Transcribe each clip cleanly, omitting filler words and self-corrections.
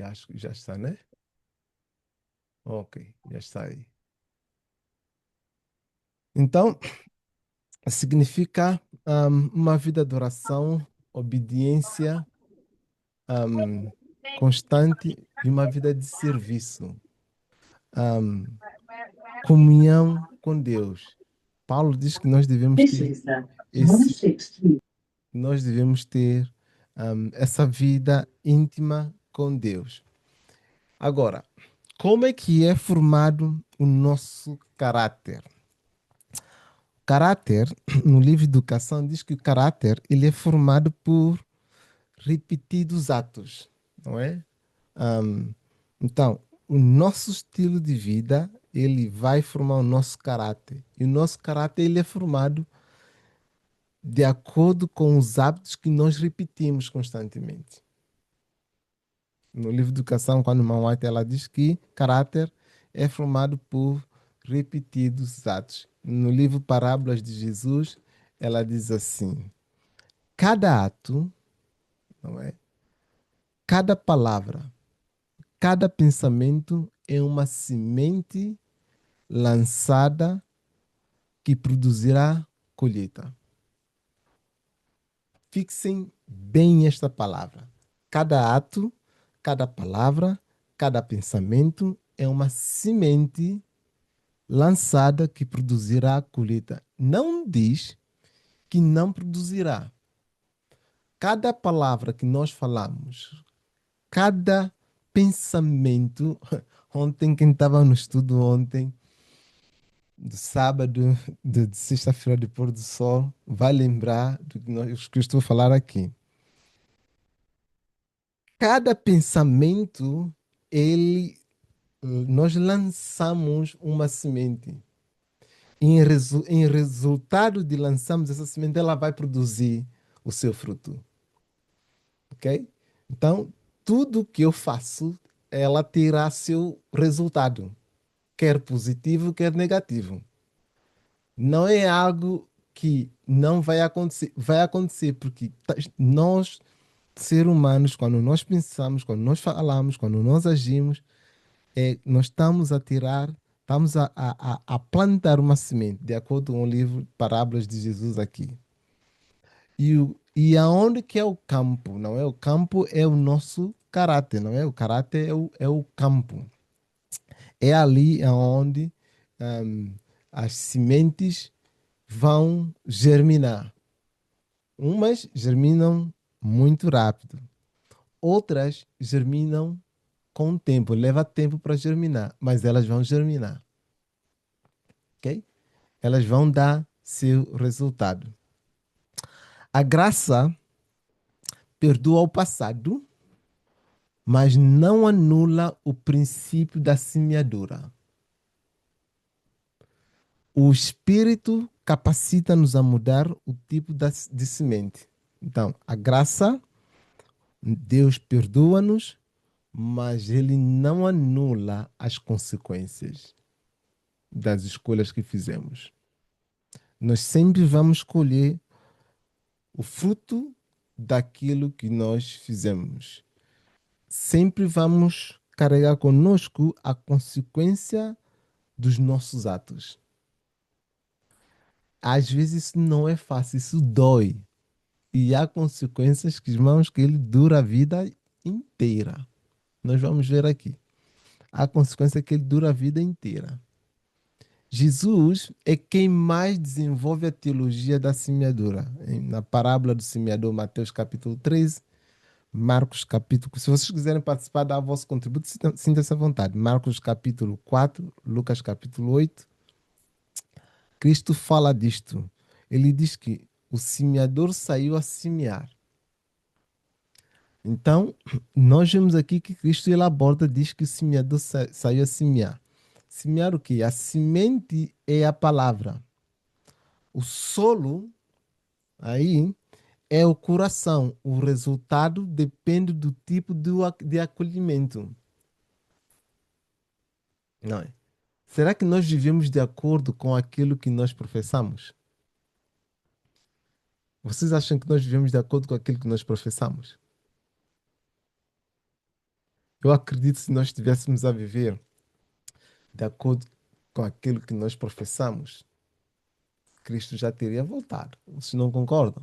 acho que já está, né? Ok, já está aí. Então, significa uma vida de oração, obediência, ahm, constante e uma vida de serviço, ahm, comunhão com Deus. Paulo diz que esse, nós devemos ter essa vida íntima com Deus. Agora, como é que é formado o nosso caráter? Caráter, no livro de Educação, diz que o caráter ele é formado por repetidos atos, não é? Ahm, então, o nosso estilo de vida, ele vai formar o nosso caráter. E o nosso caráter, ele é formado de acordo com os hábitos que nós repetimos constantemente. No livro de Educação, quando Mãe White ela diz que caráter é formado por repetidos atos. No livro Parábolas de Jesus, ela diz assim: cada ato, não é? Cada palavra, cada pensamento é uma semente lançada que produzirá colheita. Fixem bem esta palavra. Cada ato, cada palavra, cada pensamento é uma semente lançada que produzirá colheita. Não diz que não produzirá. Cada palavra que nós falamos, cada pensamento. Ontem, quem estava no estudo ontem, do sábado, de sexta-feira de pôr do sol, vai lembrar do que eu estou a falar aqui. Cada pensamento, nós lançamos uma semente. Em resultado de lançarmos essa semente, ela vai produzir o seu fruto. Ok? Então, tudo que eu faço, ela terá seu resultado, quer positivo, quer negativo. Não é algo que não vai acontecer. Vai acontecer porque nós, seres humanos, quando nós pensamos, quando nós falamos, quando nós agimos, nós estamos a tirar, estamos a plantar uma semente, de acordo com o livro Parábolas de Jesus aqui. E aonde que é o campo? Não é? O campo é o nosso caráter, não é? O caráter é o campo. É ali aonde ahm, as sementes vão germinar. Umas germinam muito rápido, outras germinam com o tempo, leva tempo para germinar, mas elas vão germinar, ok? Elas vão dar seu resultado. A graça perdoa o passado, mas não anula o princípio da semeadura. O Espírito capacita-nos a mudar o tipo de semente. Então, a graça, Deus perdoa-nos, mas Ele não anula as consequências das escolhas que fizemos. Nós sempre vamos colher o fruto daquilo que nós fizemos. Sempre vamos carregar conosco a consequência dos nossos atos. Às vezes isso não é fácil, isso dói. E há consequências que, irmãos, que ele dura a vida inteira. Nós vamos ver aqui. Há consequência que ele dura a vida inteira. Jesus é quem mais desenvolve a teologia da semeadura. Na parábola do semeador, Mateus capítulo 13, Marcos capítulo... Se vocês quiserem participar, dá o vosso contributo, sinta-se à vontade. Marcos capítulo 4, Lucas capítulo 8. Cristo fala disto. Ele diz que o semeador saiu a semear. Então, nós vemos aqui que Cristo ele aborda, diz que o semeador saiu a semear. Semear o quê? A semente é a palavra. O solo, aí, é o coração. O resultado depende do tipo de acolhimento. Não é? Será que nós vivemos de acordo com aquilo que nós professamos? Vocês acham que nós vivemos de acordo com aquilo que nós professamos? Eu acredito que se nós estivéssemos a viver de acordo com aquilo que nós professamos, Cristo já teria voltado. Vocês não concordam?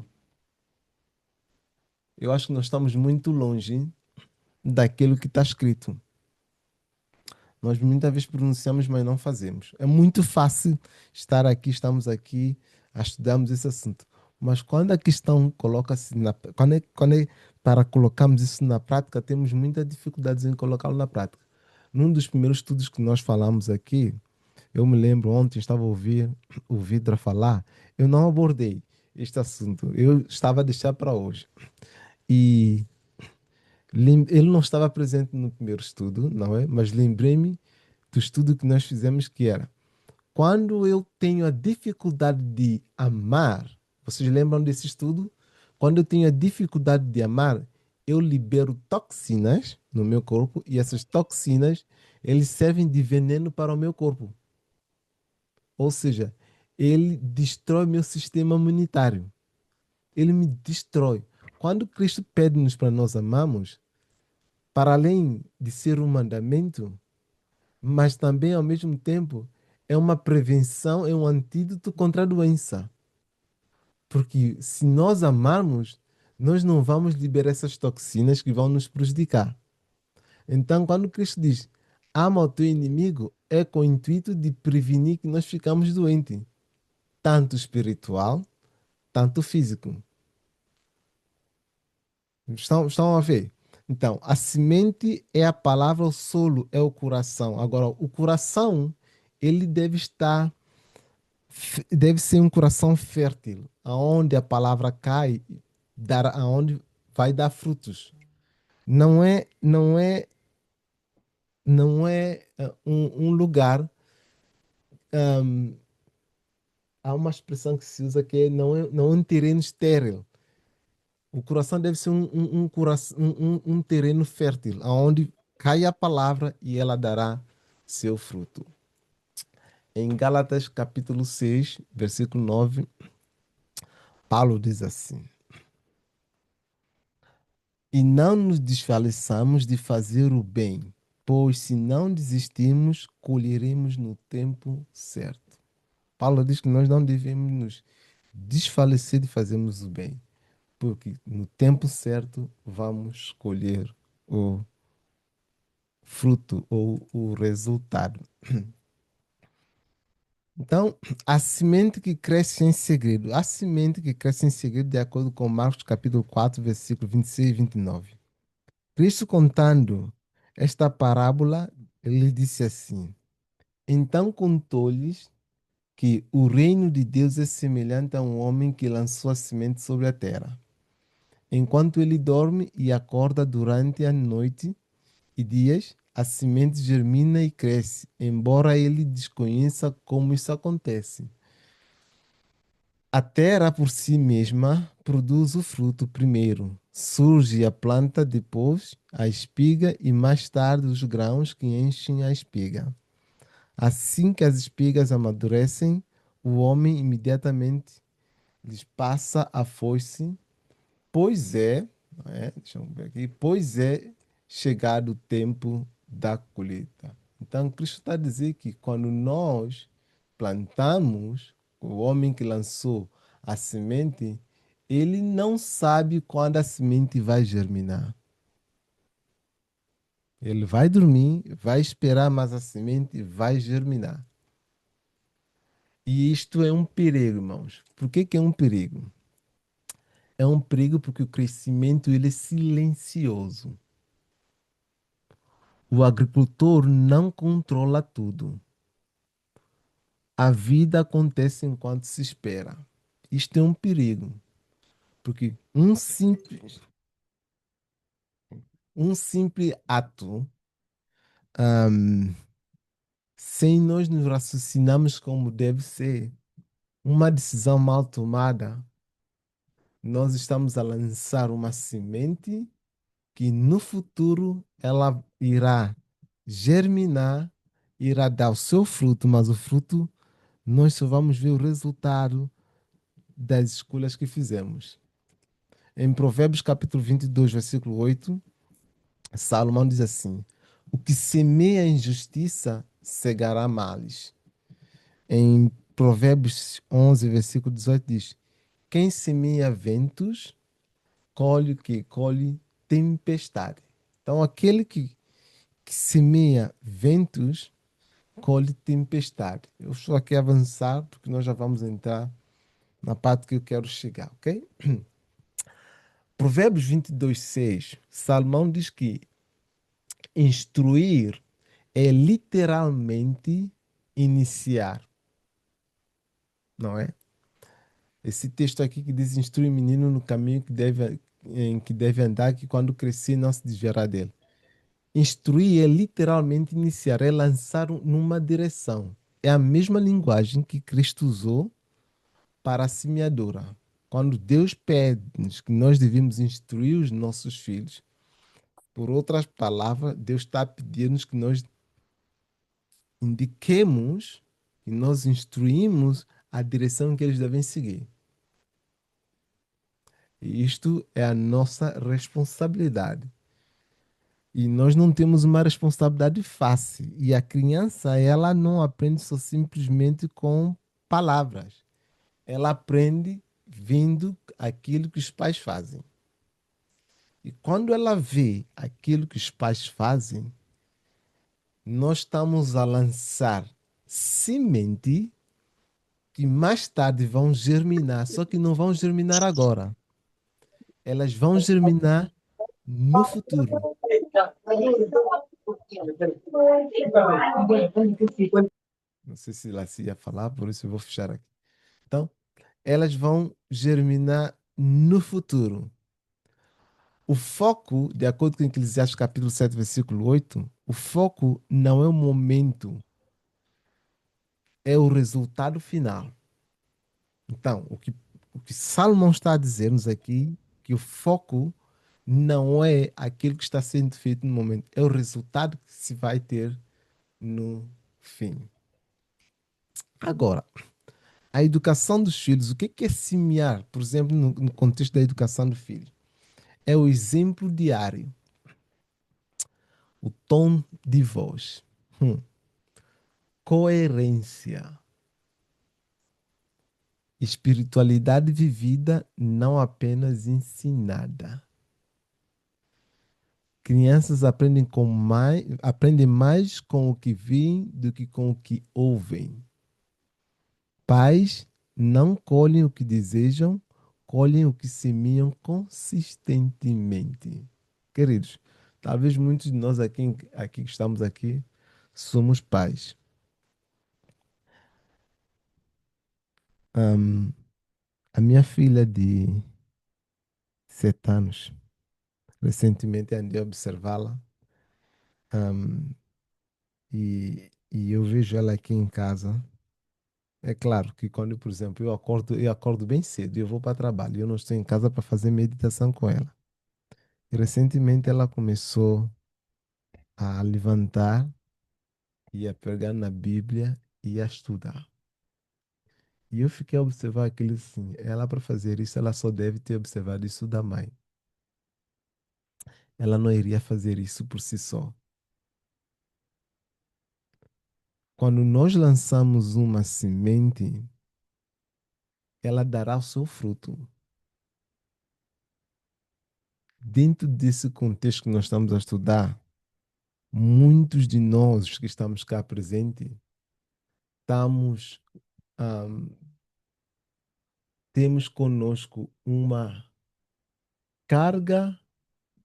Eu acho que nós estamos muito longe daquilo que está escrito. Nós muitas vezes pronunciamos, mas não fazemos. É muito fácil estar aqui, estamos aqui a estudarmos esse assunto. Mas quando a questão coloca-se quando é para colocarmos isso na prática, temos muitas dificuldades em colocá-lo na prática. Num dos primeiros estudos que nós falamos aqui, eu me lembro ontem, estava a ouvir o Vidra falar, eu não abordei este assunto, eu estava a deixar para hoje. E ele não estava presente no primeiro estudo, não é? Mas lembrei-me do estudo que nós fizemos que era quando eu tenho a dificuldade de amar, vocês lembram desse estudo? Quando eu tenho a dificuldade de amar, eu libero toxinas no meu corpo e essas toxinas, eles servem de veneno para o meu corpo. Ou seja, ele destrói meu sistema imunitário. Ele me destrói. Quando Cristo pede-nos para nós amarmos, para além de ser um mandamento, mas também ao mesmo tempo é uma prevenção, é um antídoto contra a doença. Porque se nós amarmos, nós não vamos liberar essas toxinas que vão nos prejudicar. Então, quando Cristo diz, ama o teu inimigo, é com o intuito de prevenir que nós ficamos doentes, tanto espiritual, tanto físico. Estão a ver? Então, a semente é a palavra, o solo é o coração. Agora, o coração, ele deve ser um coração fértil, aonde a palavra cai, aonde vai dar frutos. Não é um lugar. Há uma expressão que se usa que não é um terreno estéril. O coração deve ser um terreno fértil, aonde cai a palavra e ela dará seu fruto. Em Gálatas capítulo 6, versículo 9, Paulo diz assim: E não nos desfaleçamos de fazer o bem, pois se não desistirmos, colheremos no tempo certo. Paulo diz que nós não devemos nos desfalecer de fazermos o bem, porque no tempo certo vamos colher o fruto ou o resultado. Então, a semente que cresce em segredo, a semente que cresce em segredo, de acordo com Marcos capítulo 4, versículo 26 e 29. Cristo contando esta parábola, ele disse assim: Então contou-lhes que o reino de Deus é semelhante a um homem que lançou a semente sobre a terra. Enquanto ele dorme e acorda durante a noite e dias, a semente germina e cresce, embora ele desconheça como isso acontece. A terra por si mesma produz o fruto primeiro. Surge a planta, depois a espiga e mais tarde os grãos que enchem a espiga. Assim que as espigas amadurecem, o homem imediatamente lhes passa a foice, pois deixa eu ver aqui, pois é chegado o tempo da colheita. Então, Cristo está a dizer que quando nós plantamos, o homem que lançou a semente, ele não sabe quando a semente vai germinar. Ele vai dormir, vai esperar, mas a semente vai germinar. E isto é um perigo, irmãos. Por que que é um perigo? É um perigo porque o crescimento ele é silencioso. O agricultor não controla tudo. A vida acontece enquanto se espera. Isto é um perigo, porque um simples ato, ahm, sem nós nos raciocinarmos como deve ser, uma decisão mal tomada, nós estamos a lançar uma semente que no futuro ela irá germinar, irá dar o seu fruto, mas o fruto nós só vamos ver o resultado das escolhas que fizemos. Em Provérbios capítulo 22, versículo 8, Salomão diz assim: O que semeia injustiça cegará males. Em Provérbios 11, versículo 18 diz: quem semeia ventos, colhe o que? Colhe tempestade. Então, aquele que semeia ventos, colhe tempestade. Eu estou aqui a avançar, porque nós já vamos entrar na parte que eu quero chegar, ok? Provérbios 22, 6, Salmão diz que instruir é literalmente iniciar, não é? Esse texto aqui que diz: instrui o menino no caminho em que deve andar, que quando crescer não se desviará dele. Instruir é literalmente iniciar, é lançar numa direção. É a mesma linguagem que Cristo usou para a semeadura. Quando Deus pede-nos que nós devemos instruir os nossos filhos, por outras palavras, Deus está pedindo-nos que nós indiquemos, que nós instruímos a direção que eles devem seguir. E isto é a nossa responsabilidade. E nós não temos uma responsabilidade fácil. E a criança, ela não aprende só simplesmente com palavras. Ela aprende vindo aquilo que os pais fazem. E quando ela vê aquilo que os pais fazem, nós estamos a lançar semente que mais tarde vão germinar, só que não vão germinar agora. Elas vão germinar no futuro. Não sei se lá se ia falar, por isso eu vou fechar aqui. Então, elas vão germinar no futuro. O foco, de acordo com Eclesiastes capítulo 7, versículo 8, o foco não é o momento, é o resultado final. Então, o que Salomão está a dizer-nos aqui, que o foco não é aquilo que está sendo feito no momento, é o resultado que se vai ter no fim. Agora, a educação dos filhos, o que é semear, por exemplo, no contexto da educação do filho? É o exemplo diário, o tom de voz, coerência, espiritualidade vivida, não apenas ensinada. Crianças aprendem mais com o que veem do que com o que ouvem. Pais não colhem o que desejam, colhem o que semeiam consistentemente. Queridos, talvez muitos de nós aqui que estamos aqui somos pais. Ahm, a minha filha de 7 anos, recentemente andei a observá-la, ahm, e eu vejo ela aqui em casa. É claro que quando, por exemplo, eu acordo bem cedo e eu vou para trabalho, eu não estou em casa para fazer meditação com ela. E recentemente ela começou a levantar e a pegar na Bíblia e a estudar. E eu fiquei a observar aquilo assim, ela para fazer isso, ela só deve ter observado isso da mãe. Ela não iria fazer isso por si só. Quando nós lançamos uma semente, ela dará o seu fruto. Dentro desse contexto que nós estamos a estudar, muitos de nós que estamos cá presentes, estamos, ahm, temos conosco uma carga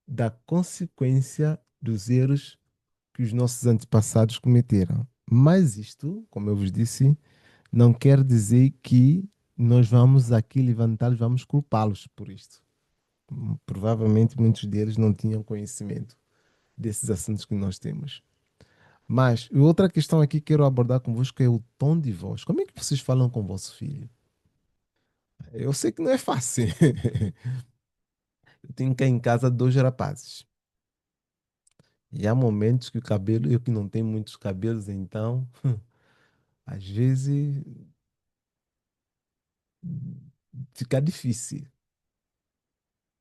da consequência dos erros que os nossos antepassados cometeram. Mas isto, como eu vos disse, não quer dizer que nós vamos aqui levantá-los, vamos culpá-los por isto. Provavelmente muitos deles não tinham conhecimento desses assuntos que nós temos. Mas outra questão aqui que quero abordar convosco é o tom de voz. Como é que vocês falam com vosso filho? Eu sei que não é fácil. Eu tenho cá em casa dois rapazes. E há momentos que o cabelo, eu que não tenho muitos cabelos, então, às vezes fica difícil.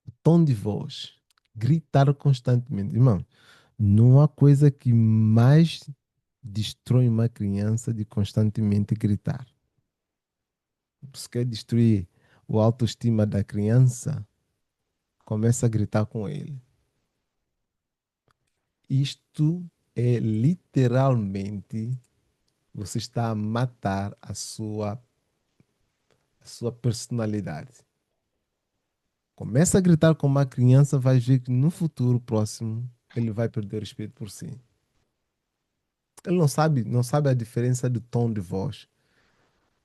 O tom de voz, gritar constantemente. Irmão, Não há coisa que mais destrói uma criança de constantemente gritar. Se quer destruir o autoestima da criança, começa a gritar com ele. Isto é literalmente você está a matar a sua personalidade. Começa a gritar com uma criança, vai ver que no futuro próximo ele vai perder o respeito por si. Ele não sabe a diferença do tom de voz.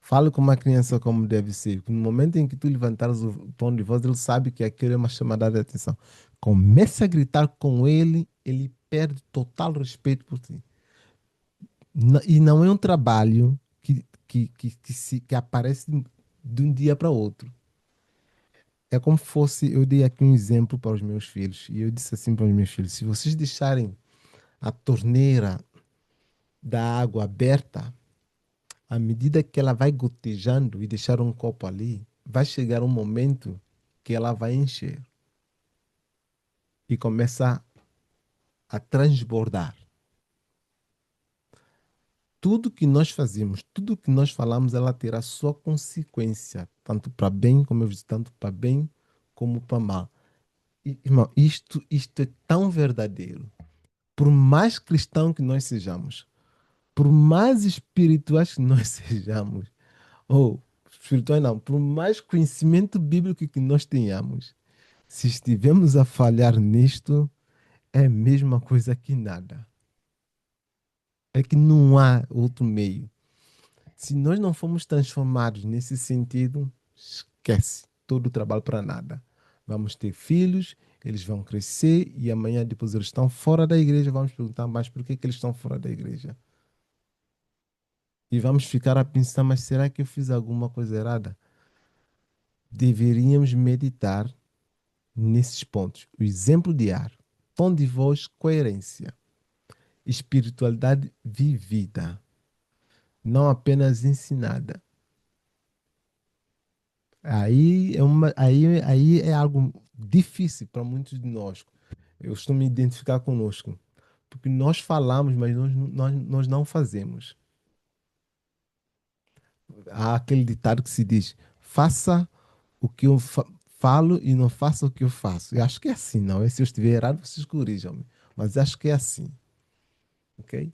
Fale com uma criança como deve ser. No momento em que tu levantares o tom de voz, ele sabe que aquilo é uma chamada de atenção. Comece a gritar com ele, ele perde total respeito por ti. E não é um trabalho que aparece de um dia para outro. É como fosse, eu dei aqui um exemplo para os meus filhos, e eu disse assim para os meus filhos: se vocês deixarem a torneira da água aberta, à medida que ela vai gotejando e deixar um copo ali, vai chegar um momento que ela vai encher e começa a transbordar. Tudo que nós fazemos, tudo que nós falamos, ela terá sua consequência, tanto para bem, como eu disse, tanto para bem como para mal. Irmão, isto é tão verdadeiro. Por mais cristão que nós sejamos, por mais espirituais que nós sejamos, ou espirituais não, por mais conhecimento bíblico que nós tenhamos, se estivermos a falhar nisto, é a mesma coisa que nada. É que não há outro meio. Se nós não formos transformados nesse sentido, esquece todo o trabalho para nada. Vamos ter filhos, eles vão crescer e amanhã depois eles estão fora da igreja, vamos perguntar, mas por que que eles estão fora da igreja? E vamos ficar a pensar, mas será que eu fiz alguma coisa errada? Deveríamos meditar nesses pontos. O exemplo diário, tom de voz, coerência, espiritualidade vivida, não apenas ensinada. Aí é algo difícil para muitos de nós. Eu estou me identificar conosco, porque nós falamos, mas nós não fazemos. Há aquele ditado que se diz: faça o que eu falo e não faça o que eu faço. Eu acho que é assim, não é? Se eu estiver errado, vocês corrijam-me. Mas acho que é assim, ok?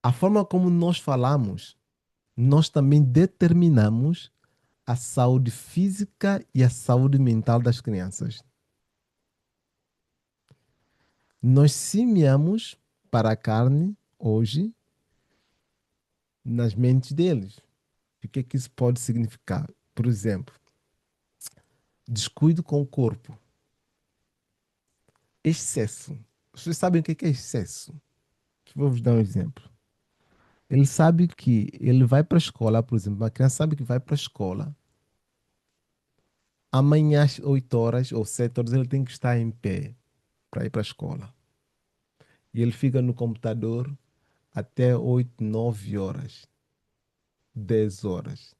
A forma como nós falamos, nós também determinamos a saúde física e a saúde mental das crianças. Nós semeamos para a carne hoje nas mentes deles. O que é que isso pode significar? Por exemplo, descuido com o corpo, excesso. Vocês sabem o que é excesso? Vou vos dar um exemplo. Ele sabe que ele vai para a escola, por exemplo, uma criança sabe que vai para a escola. Amanhã às 8 horas ou 7 horas ele tem que estar em pé para ir para a escola. E ele fica no computador até 8, 9 horas, 10 horas.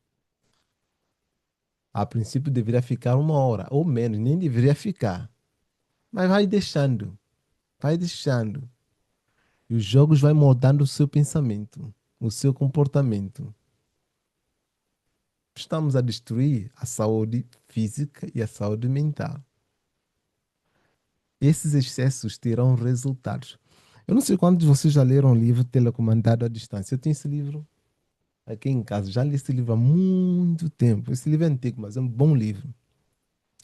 A princípio deveria ficar 1 hora ou menos, nem deveria ficar. Mas vai deixando. E os jogos vai moldando o seu pensamento, o seu comportamento. Estamos a destruir a saúde física e a saúde mental. Esses excessos terão resultados. Eu não sei quantos de vocês já leram o livro Telecomandado à Distância. Eu tenho esse livro aqui em casa. Já li esse livro há muito tempo. Esse livro é antigo, mas é um bom livro.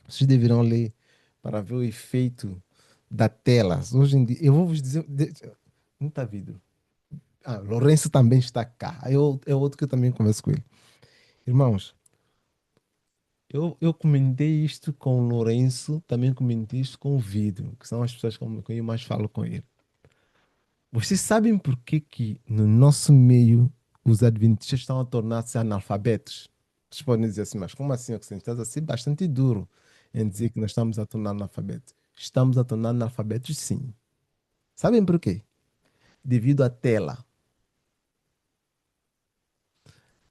Vocês deverão ler para ver o efeito da tela. Hoje em dia, eu vou vos dizer. Não está vidro. Ah, Lourenço também está cá. É outro que eu também converso com ele. Irmãos, eu comentei isto com o Lourenço, também comentei isto com o Vidro, que são as pessoas com quem eu mais falo com ele. Vocês sabem por que que no nosso meio os adventistas estão a tornar-se analfabetos? Vocês podem dizer assim, mas como assim, Oxente? Estás a ser bastante duro em dizer que nós estamos a tornar analfabetos. Estamos a tornar analfabetos, sim. Sabem por quê? Devido à tela.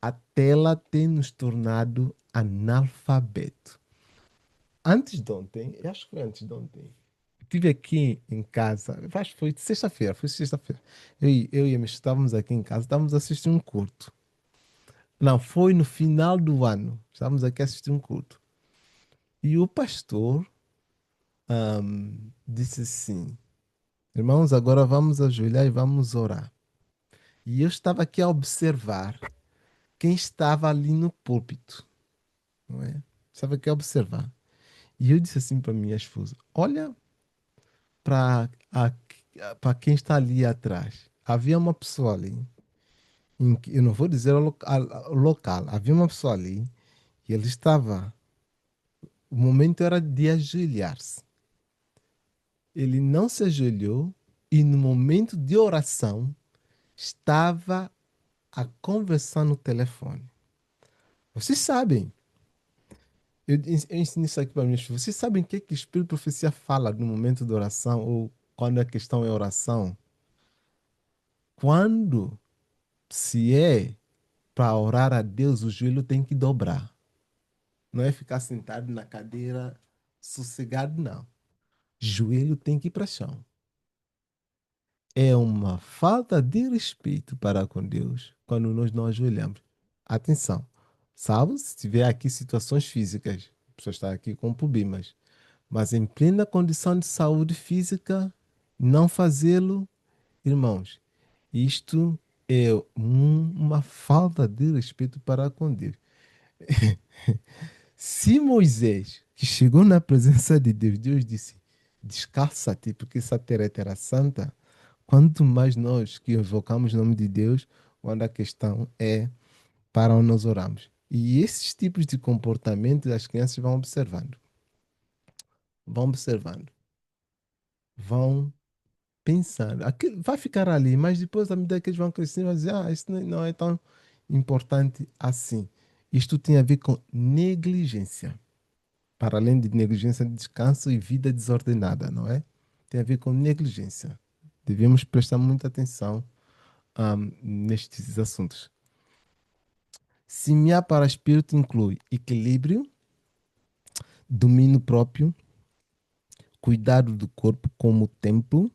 A tela tem nos tornado analfabeto. Antes de ontem, eu acho que foi antes de ontem, Estive aqui em casa, acho que foi sexta-feira. Eu e a minha esposa estávamos aqui em casa, estávamos a assistir um culto. Não, foi no final do ano, estávamos aqui a assistir um culto. E o pastor disse assim: Irmãos, agora vamos ajoelhar e vamos orar. E eu estava aqui a observar quem estava ali no púlpito, não é? Estava aqui a observar. E eu disse assim para minha esposa: Olha para para quem está ali atrás. Havia uma pessoa ali, eu não vou dizer o local, havia uma pessoa ali e ele estava. O momento era de ajoelhar-se. Ele não se ajoelhou e no momento de oração estava a conversar no telefone. Vocês sabem, eu ensino isso aqui para minhas filhas. Vocês sabem o que é que o Espírito de Profecia fala no momento de oração ou quando a questão é oração? Quando se é para orar a Deus, o joelho tem que dobrar. Não é ficar sentado na cadeira sossegado, não. Joelho tem que ir para o chão. É uma falta de respeito para com Deus quando nós não ajoelhamos. Atenção, salvo se tiver aqui situações físicas, a pessoa está aqui com problemas, mas em plena condição de saúde física, não fazê-lo, irmãos, isto é uma falta de respeito para com Deus. Se Moisés, que chegou na presença de Deus, Deus disse: Descalça-te, porque essa terra é terra santa. Quanto mais nós que invocamos o nome de Deus, quando a questão é para onde nós oramos. E esses tipos de comportamentos as crianças vão observando, vão pensando. Aquilo vai ficar ali, mas depois, à medida que eles vão crescendo, vão dizer: isso não é tão importante assim. Isto tem a ver com negligência. Para além de negligência de descanso e vida desordenada, não é? Tem a ver com negligência. Devemos prestar muita atenção nestes assuntos. Semear para espírito inclui equilíbrio, domínio próprio, cuidado do corpo como templo.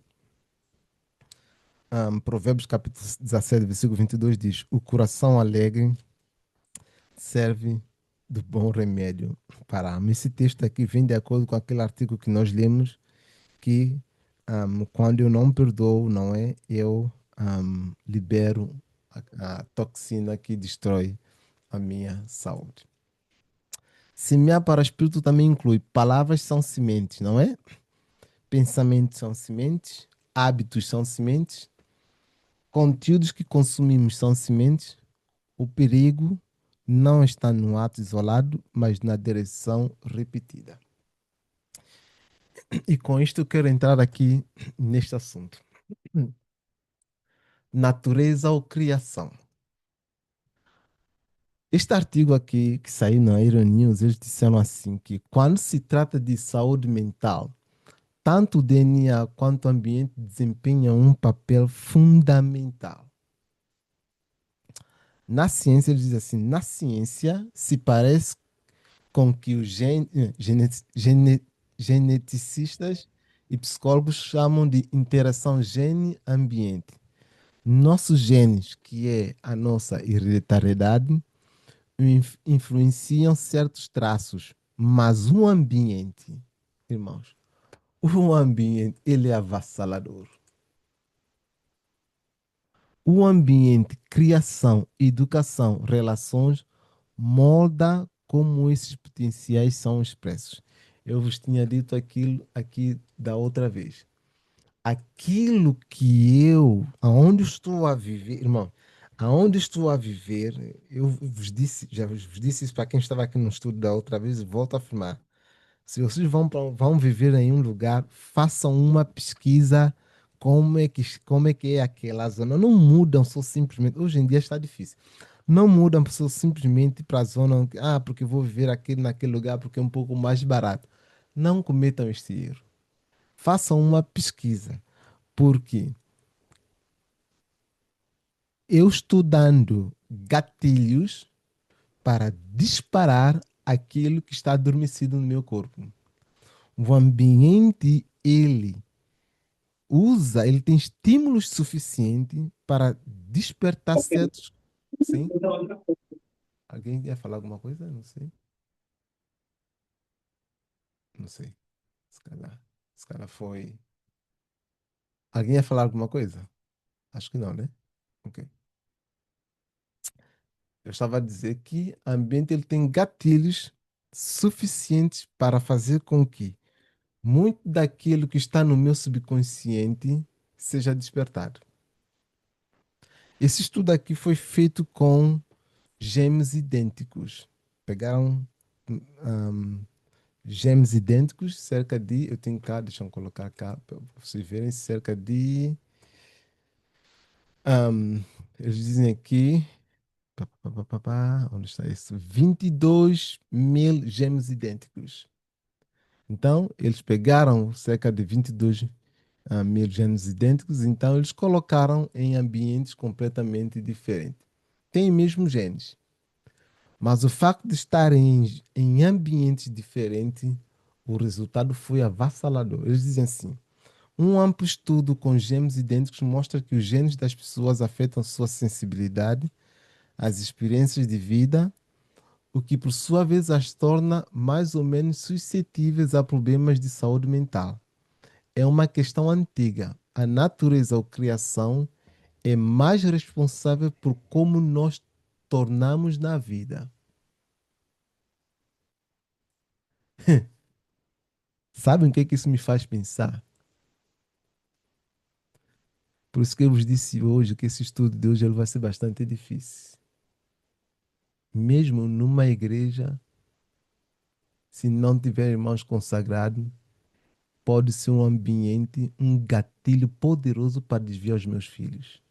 Provérbios capítulo 17, versículo 22 diz: O coração alegre serve de bom remédio para a alma. Esse texto aqui vem de acordo com aquele artigo que nós lemos que quando eu não perdoo, não é? Eu libero a toxina que destrói a minha saúde. Semear para o espírito também inclui palavras são sementes, não é? Pensamentos são sementes, hábitos são sementes, conteúdos que consumimos são sementes. O perigo não está no ato isolado, mas na direção repetida. E com isto eu quero entrar aqui neste assunto. Natureza ou criação? Este artigo aqui que saiu na Euronews, eles disseram assim que quando se trata de saúde mental, tanto o DNA quanto o ambiente desempenham um papel fundamental. Na ciência, eles dizem assim, na ciência se parece com que os geneticistas e psicólogos chamam de interação gene-ambiente. Nossos genes, que é a nossa hereditariedade, influenciam certos traços, mas o ambiente, irmãos, o ambiente, ele é avassalador. O ambiente, criação, educação, relações, molda como esses potenciais são expressos. Eu vos tinha dito aquilo aqui da outra vez. Aquilo que aonde estou a viver, irmão, aonde estou a viver, eu vos disse, já vos disse isso para quem estava aqui no estudo da outra vez, e volto a afirmar. Se vocês vão viver em um lugar, façam uma pesquisa como é que é aquela zona. Não mudam só simplesmente. Hoje em dia está difícil. Não mudam só simplesmente para a zona, porque vou viver aqui naquele lugar porque é um pouco mais barato. Não cometam este erro. Façam uma pesquisa, porque eu estou dando gatilhos para disparar aquilo que está adormecido no meu corpo. O ambiente ele ele tem estímulos suficientes para despertar certos. Sim? Alguém ia falar alguma coisa? Não sei. Não sei. Se calhar, se calhar foi. Alguém ia falar alguma coisa? Acho que não, né? Ok. Eu estava a dizer que o ambiente ele tem gatilhos suficientes para fazer com que muito daquilo que está no meu subconsciente seja despertado. Esse estudo aqui foi feito com gêmeos idênticos. Pegaram hum, gêmeos idênticos, cerca de, eu tenho cá, deixa eu colocar cá para vocês verem, cerca de, hum, eles dizem aqui, onde está isso? 22 mil gêmeos idênticos. Então, eles pegaram cerca de 22 mil gêmeos idênticos, então eles colocaram em ambientes completamente diferentes. Têm mesmo genes, mas o facto de estarem em ambientes diferentes, o resultado foi avassalador. Eles dizem assim: um amplo estudo com gêmeos idênticos mostra que os genes das pessoas afetam sua sensibilidade às experiências de vida, o que por sua vez as torna mais ou menos suscetíveis a problemas de saúde mental. É uma questão antiga. A natureza ou criação é mais responsável por como nós tornamos na vida. Sabem o que é que isso me faz pensar? Por isso que eu vos disse hoje que esse estudo de hoje ele vai ser bastante difícil. Mesmo numa igreja, se não tiver irmãos consagrados, pode ser um ambiente, um gatilho poderoso para desviar os meus filhos.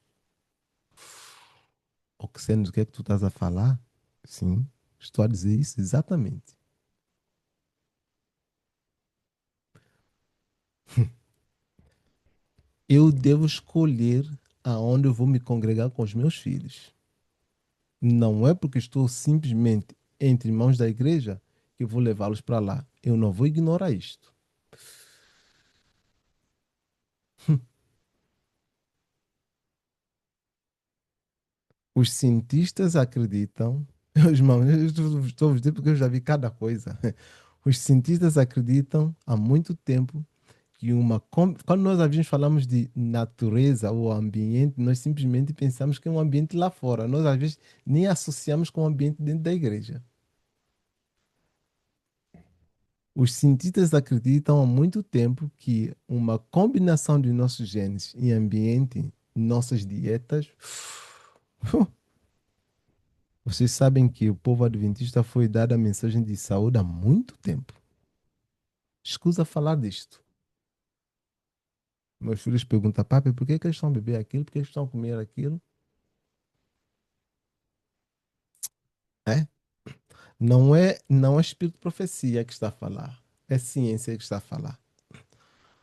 Oxênio, o que é que tu estás a falar? Sim, estou a dizer isso exatamente. Eu devo escolher aonde eu vou me congregar com os meus filhos. Não é porque estou simplesmente entre mãos da igreja que eu vou levá-los para lá. Eu não vou ignorar isto. Os cientistas acreditam, irmãos, eu estou a dizer porque eu já vi cada coisa. Os cientistas acreditam há muito tempo que quando nós às vezes falamos de natureza ou ambiente, nós simplesmente pensamos que é um ambiente lá fora. Nós às vezes nem associamos com o ambiente dentro da igreja. Os cientistas acreditam há muito tempo que uma combinação de nossos genes em ambiente, nossas dietas. Vocês sabem que o povo adventista foi dada a mensagem de saúde há muito tempo. Escusa falar disto. Meus filhos perguntam, papai, por que, que eles estão a beber aquilo? Por que eles estão a comer aquilo? É? Não é espírito de profecia que está a falar. É ciência que está a falar.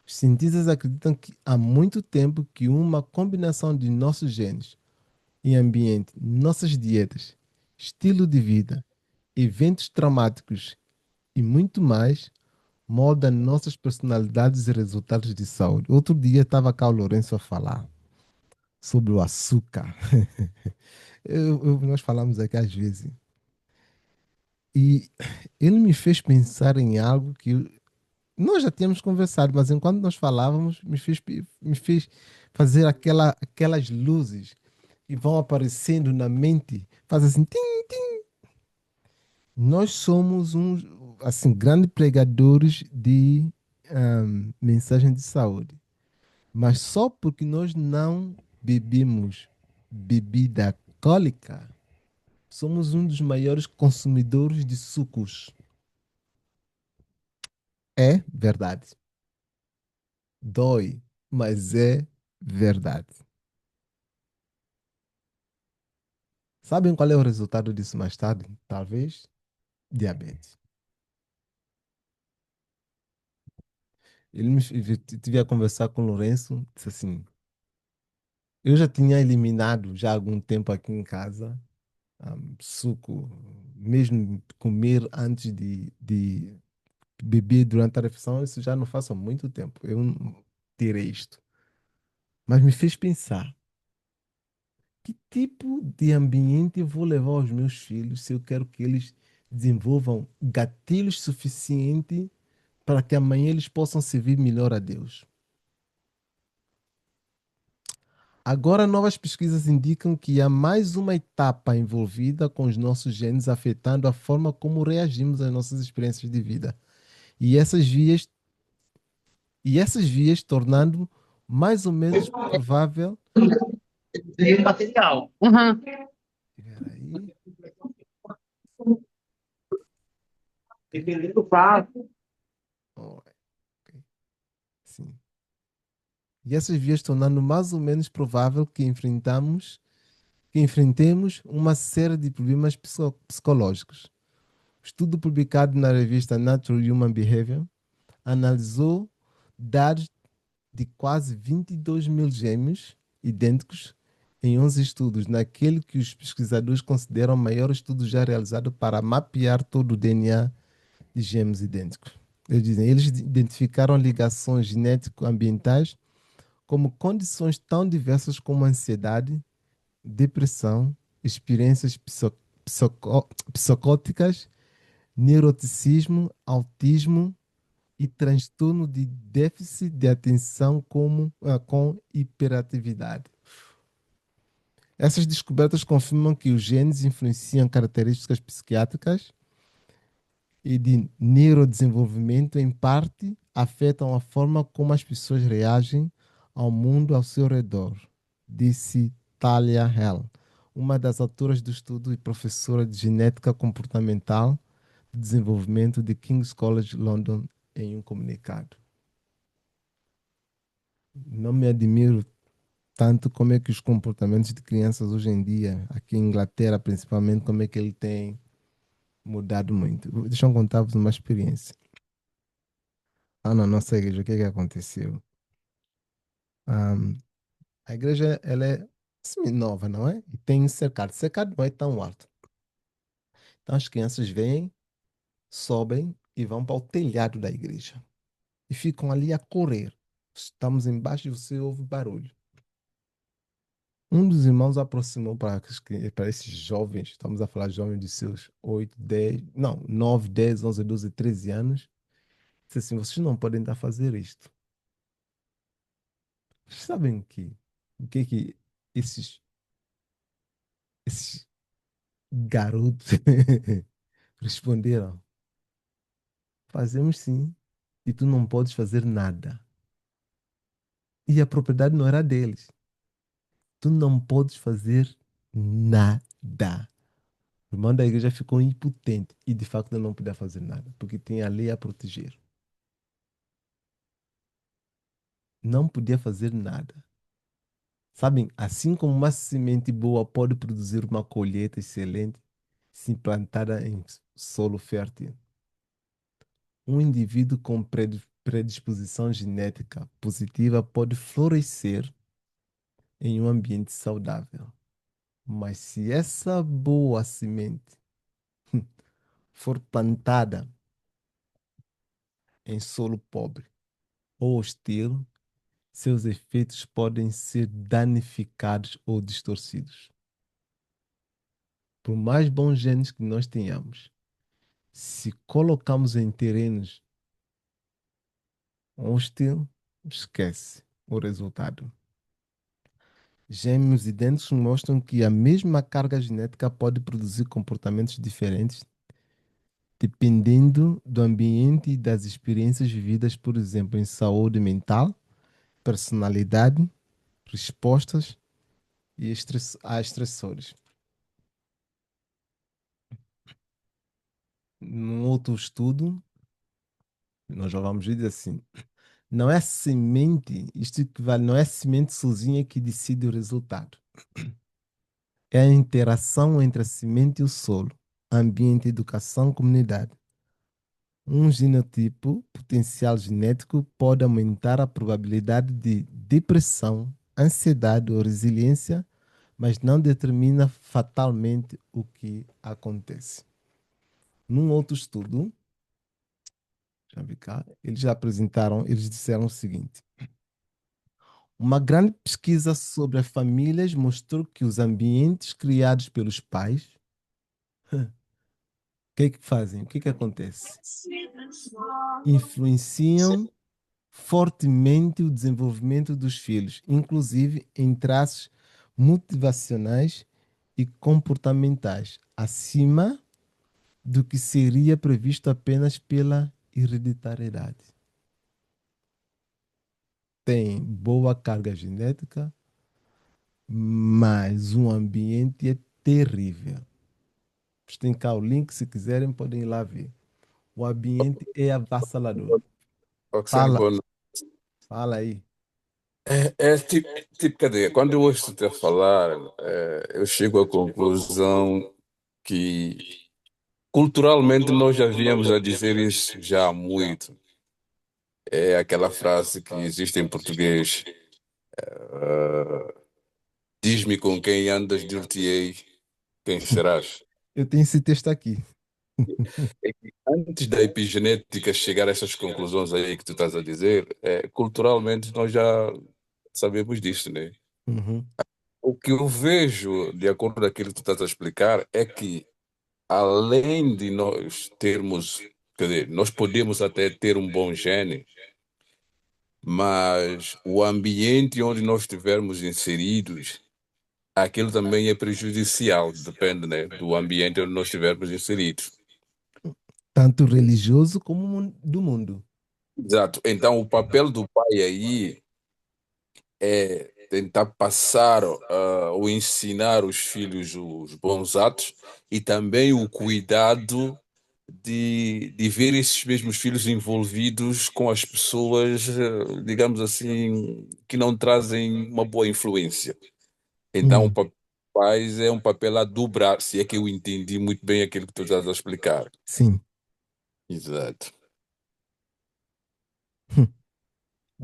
Os cientistas acreditam que há muito tempo que uma combinação de nossos genes em ambiente, nossas dietas, estilo de vida, eventos traumáticos e muito mais molda nossas personalidades e resultados de saúde. Outro dia estava cá o Lourenço a falar sobre o açúcar. Nós falamos aqui às vezes. E ele me fez pensar em algo que nós já tínhamos conversado, mas enquanto nós falávamos, me fez fazer aquelas luzes que vão aparecendo na mente, faz assim, tim. Nós somos uns, assim, grandes pregadores de mensagem de saúde, mas só porque nós não bebemos bebida alcoólica, somos um dos maiores consumidores de sucos. É verdade. Dói, mas é verdade. Sabem qual é o resultado disso mais tarde? Talvez diabetes. Eu tive a conversar com o Lourenço, disse assim, eu já tinha eliminado já há algum tempo aqui em casa suco, mesmo comer antes de beber durante a refeição, isso já não faço há muito tempo. Eu não tirei isto. Mas me fez pensar, que tipo de ambiente eu vou levar aos meus filhos se eu quero que eles desenvolvam gatilhos suficientes para que amanhã eles possam servir melhor a Deus? Agora, novas pesquisas indicam que há mais uma etapa envolvida com os nossos genes afetando a forma como reagimos às nossas experiências de vida. E essas vias tornando mais ou menos provável. E o material. Uhum. Peraí. Dependendo do prazo. Oh, ok, sim. E essas vias tornando mais ou menos provável que enfrentemos uma série de problemas psicológicos. O estudo publicado na revista Natural Human Behavior analisou dados de quase 22 mil gêmeos idênticos em 11 estudos, naquele que os pesquisadores consideram o maior estudo já realizado para mapear todo o DNA de gêmeos idênticos. Eles identificaram ligações genético-ambientais como condições tão diversas como ansiedade, depressão, experiências psicóticas, neuroticismo, autismo e transtorno de déficit de atenção com hiperatividade. Essas descobertas confirmam que os genes influenciam características psiquiátricas e de neurodesenvolvimento, em parte, afetam a forma como as pessoas reagem ao mundo ao seu redor, disse Talia Hell, uma das autoras do estudo e professora de genética comportamental de desenvolvimento de King's College London, em um comunicado. Não me admiro tanto como é que os comportamentos de crianças hoje em dia, aqui em Inglaterra principalmente, como é que ele tem mudado muito. Deixa eu contar-vos uma experiência. Na nossa igreja, o que é que aconteceu? Ahm, a igreja, ela é semi-nova, não é? E tem cercado. Cercado não é tão alto. Então as crianças vêm, sobem e vão para o telhado da igreja. E ficam ali a correr. Estamos embaixo e você ouve barulho. Um dos irmãos aproximou para esses jovens, estamos a falar de jovens de seus 8, 10, não, 9, 10, 11, 12, 13 anos. Disse assim: vocês não podem estar a fazer isto. Vocês sabem o que é que esses, esses garotos responderam: fazemos sim, e tu não podes fazer nada. E a propriedade não era deles. Tu não podes fazer nada. O irmão da igreja ficou impotente e de facto não podia fazer nada, porque tinha a lei a proteger. Não podia fazer nada. Sabem, assim como uma semente boa pode produzir uma colheita excelente se plantada em solo fértil, um indivíduo com predisposição genética positiva pode florescer em um ambiente saudável. Mas se essa boa semente for plantada em solo pobre ou hostil, seus efeitos podem ser danificados ou distorcidos. Por mais bons genes que nós tenhamos, se colocamos em terrenos hostil, esquece o resultado. Gêmeos idênticos mostram que a mesma carga genética pode produzir comportamentos diferentes dependendo do ambiente e das experiências vividas, por exemplo, em saúde mental, personalidade, respostas e a estressores. Num outro estudo, nós já vamos dizer assim, não é a semente, isto equivale, não é a semente sozinha que decide o resultado. É a interação entre a semente e o solo, ambiente, educação, comunidade. Um genotipo potencial genético pode aumentar a probabilidade de depressão, ansiedade ou resiliência, mas não determina fatalmente o que acontece. Num outro estudo, Já vi cá. Eles apresentaram, eles disseram o seguinte: uma grande pesquisa sobre as famílias mostrou que os ambientes criados pelos pais, o que é que fazem? O que é que acontece? Influenciam fortemente o desenvolvimento dos filhos, inclusive em traços motivacionais e comportamentais, acima do que seria previsto apenas pela hereditariedade. Tem boa carga genética, mas o ambiente é terrível. Vocês têm cá o link, se quiserem, podem ir lá ver. O ambiente é avassalador. Roxane, Fala, boa noite. fala aí. É tipo, cadê? Quando eu ouço-te a falar, eu chego à conclusão que culturalmente nós já viemos a dizer isso já há muito. É aquela frase que existe em português: ah, diz-me com quem andas, dir-te-ei quem serás. Eu tenho esse texto aqui. É que antes da epigenética chegar a essas conclusões aí que tu estás a dizer, culturalmente nós já sabemos disso, né? Uhum, O que eu vejo, de acordo com aquilo que tu estás a explicar, é que além de nós termos, quer dizer, nós podemos até ter um bom gene, mas o ambiente onde nós estivermos inseridos, aquilo também é prejudicial, depende, né, do ambiente onde nós estivermos inseridos. tanto religioso como do mundo. Exato. Então, o papel do pai aí é tentar passar ou ensinar os filhos os bons atos e também o cuidado de ver esses mesmos filhos envolvidos com as pessoas, digamos assim, que não trazem uma boa influência. Então, o Hum, papel dos pais é um papel a dobrar, se é que eu entendi muito bem aquilo que tu estás a explicar. sim. Exato.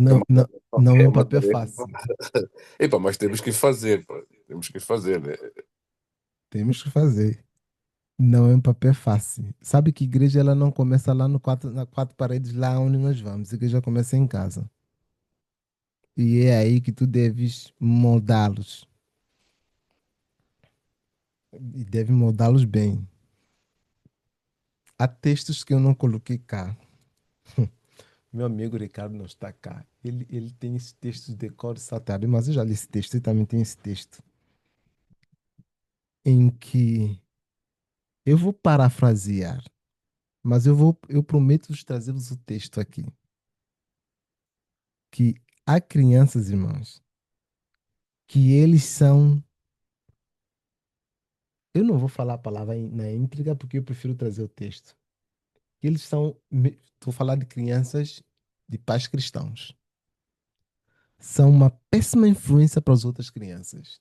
É Não, uma não, tarefa, não é é um uma papel tarefa. fácil. Epa, mas temos que fazer, pá. Temos que fazer, né? Temos que fazer. Não é um papel fácil. Sabe que igreja ela não começa lá no quatro, na quatro paredes, lá onde nós vamos. A igreja começa em casa. E é aí que tu deves moldá-los. E deve moldá-los bem. Há textos que eu não coloquei cá. Meu amigo Ricardo não está cá. Ele tem esses textos de cor salteado, mas eu já li esse texto e também tem esse texto. Em que eu vou parafrasear, mas eu prometo vos trazer-vos o texto aqui. Que há crianças, irmãos, que eles são. Eu não vou falar a palavra na íntegra porque eu prefiro trazer o texto. Eles são. Estou falando de crianças de pais cristãos. São uma péssima influência para as outras crianças.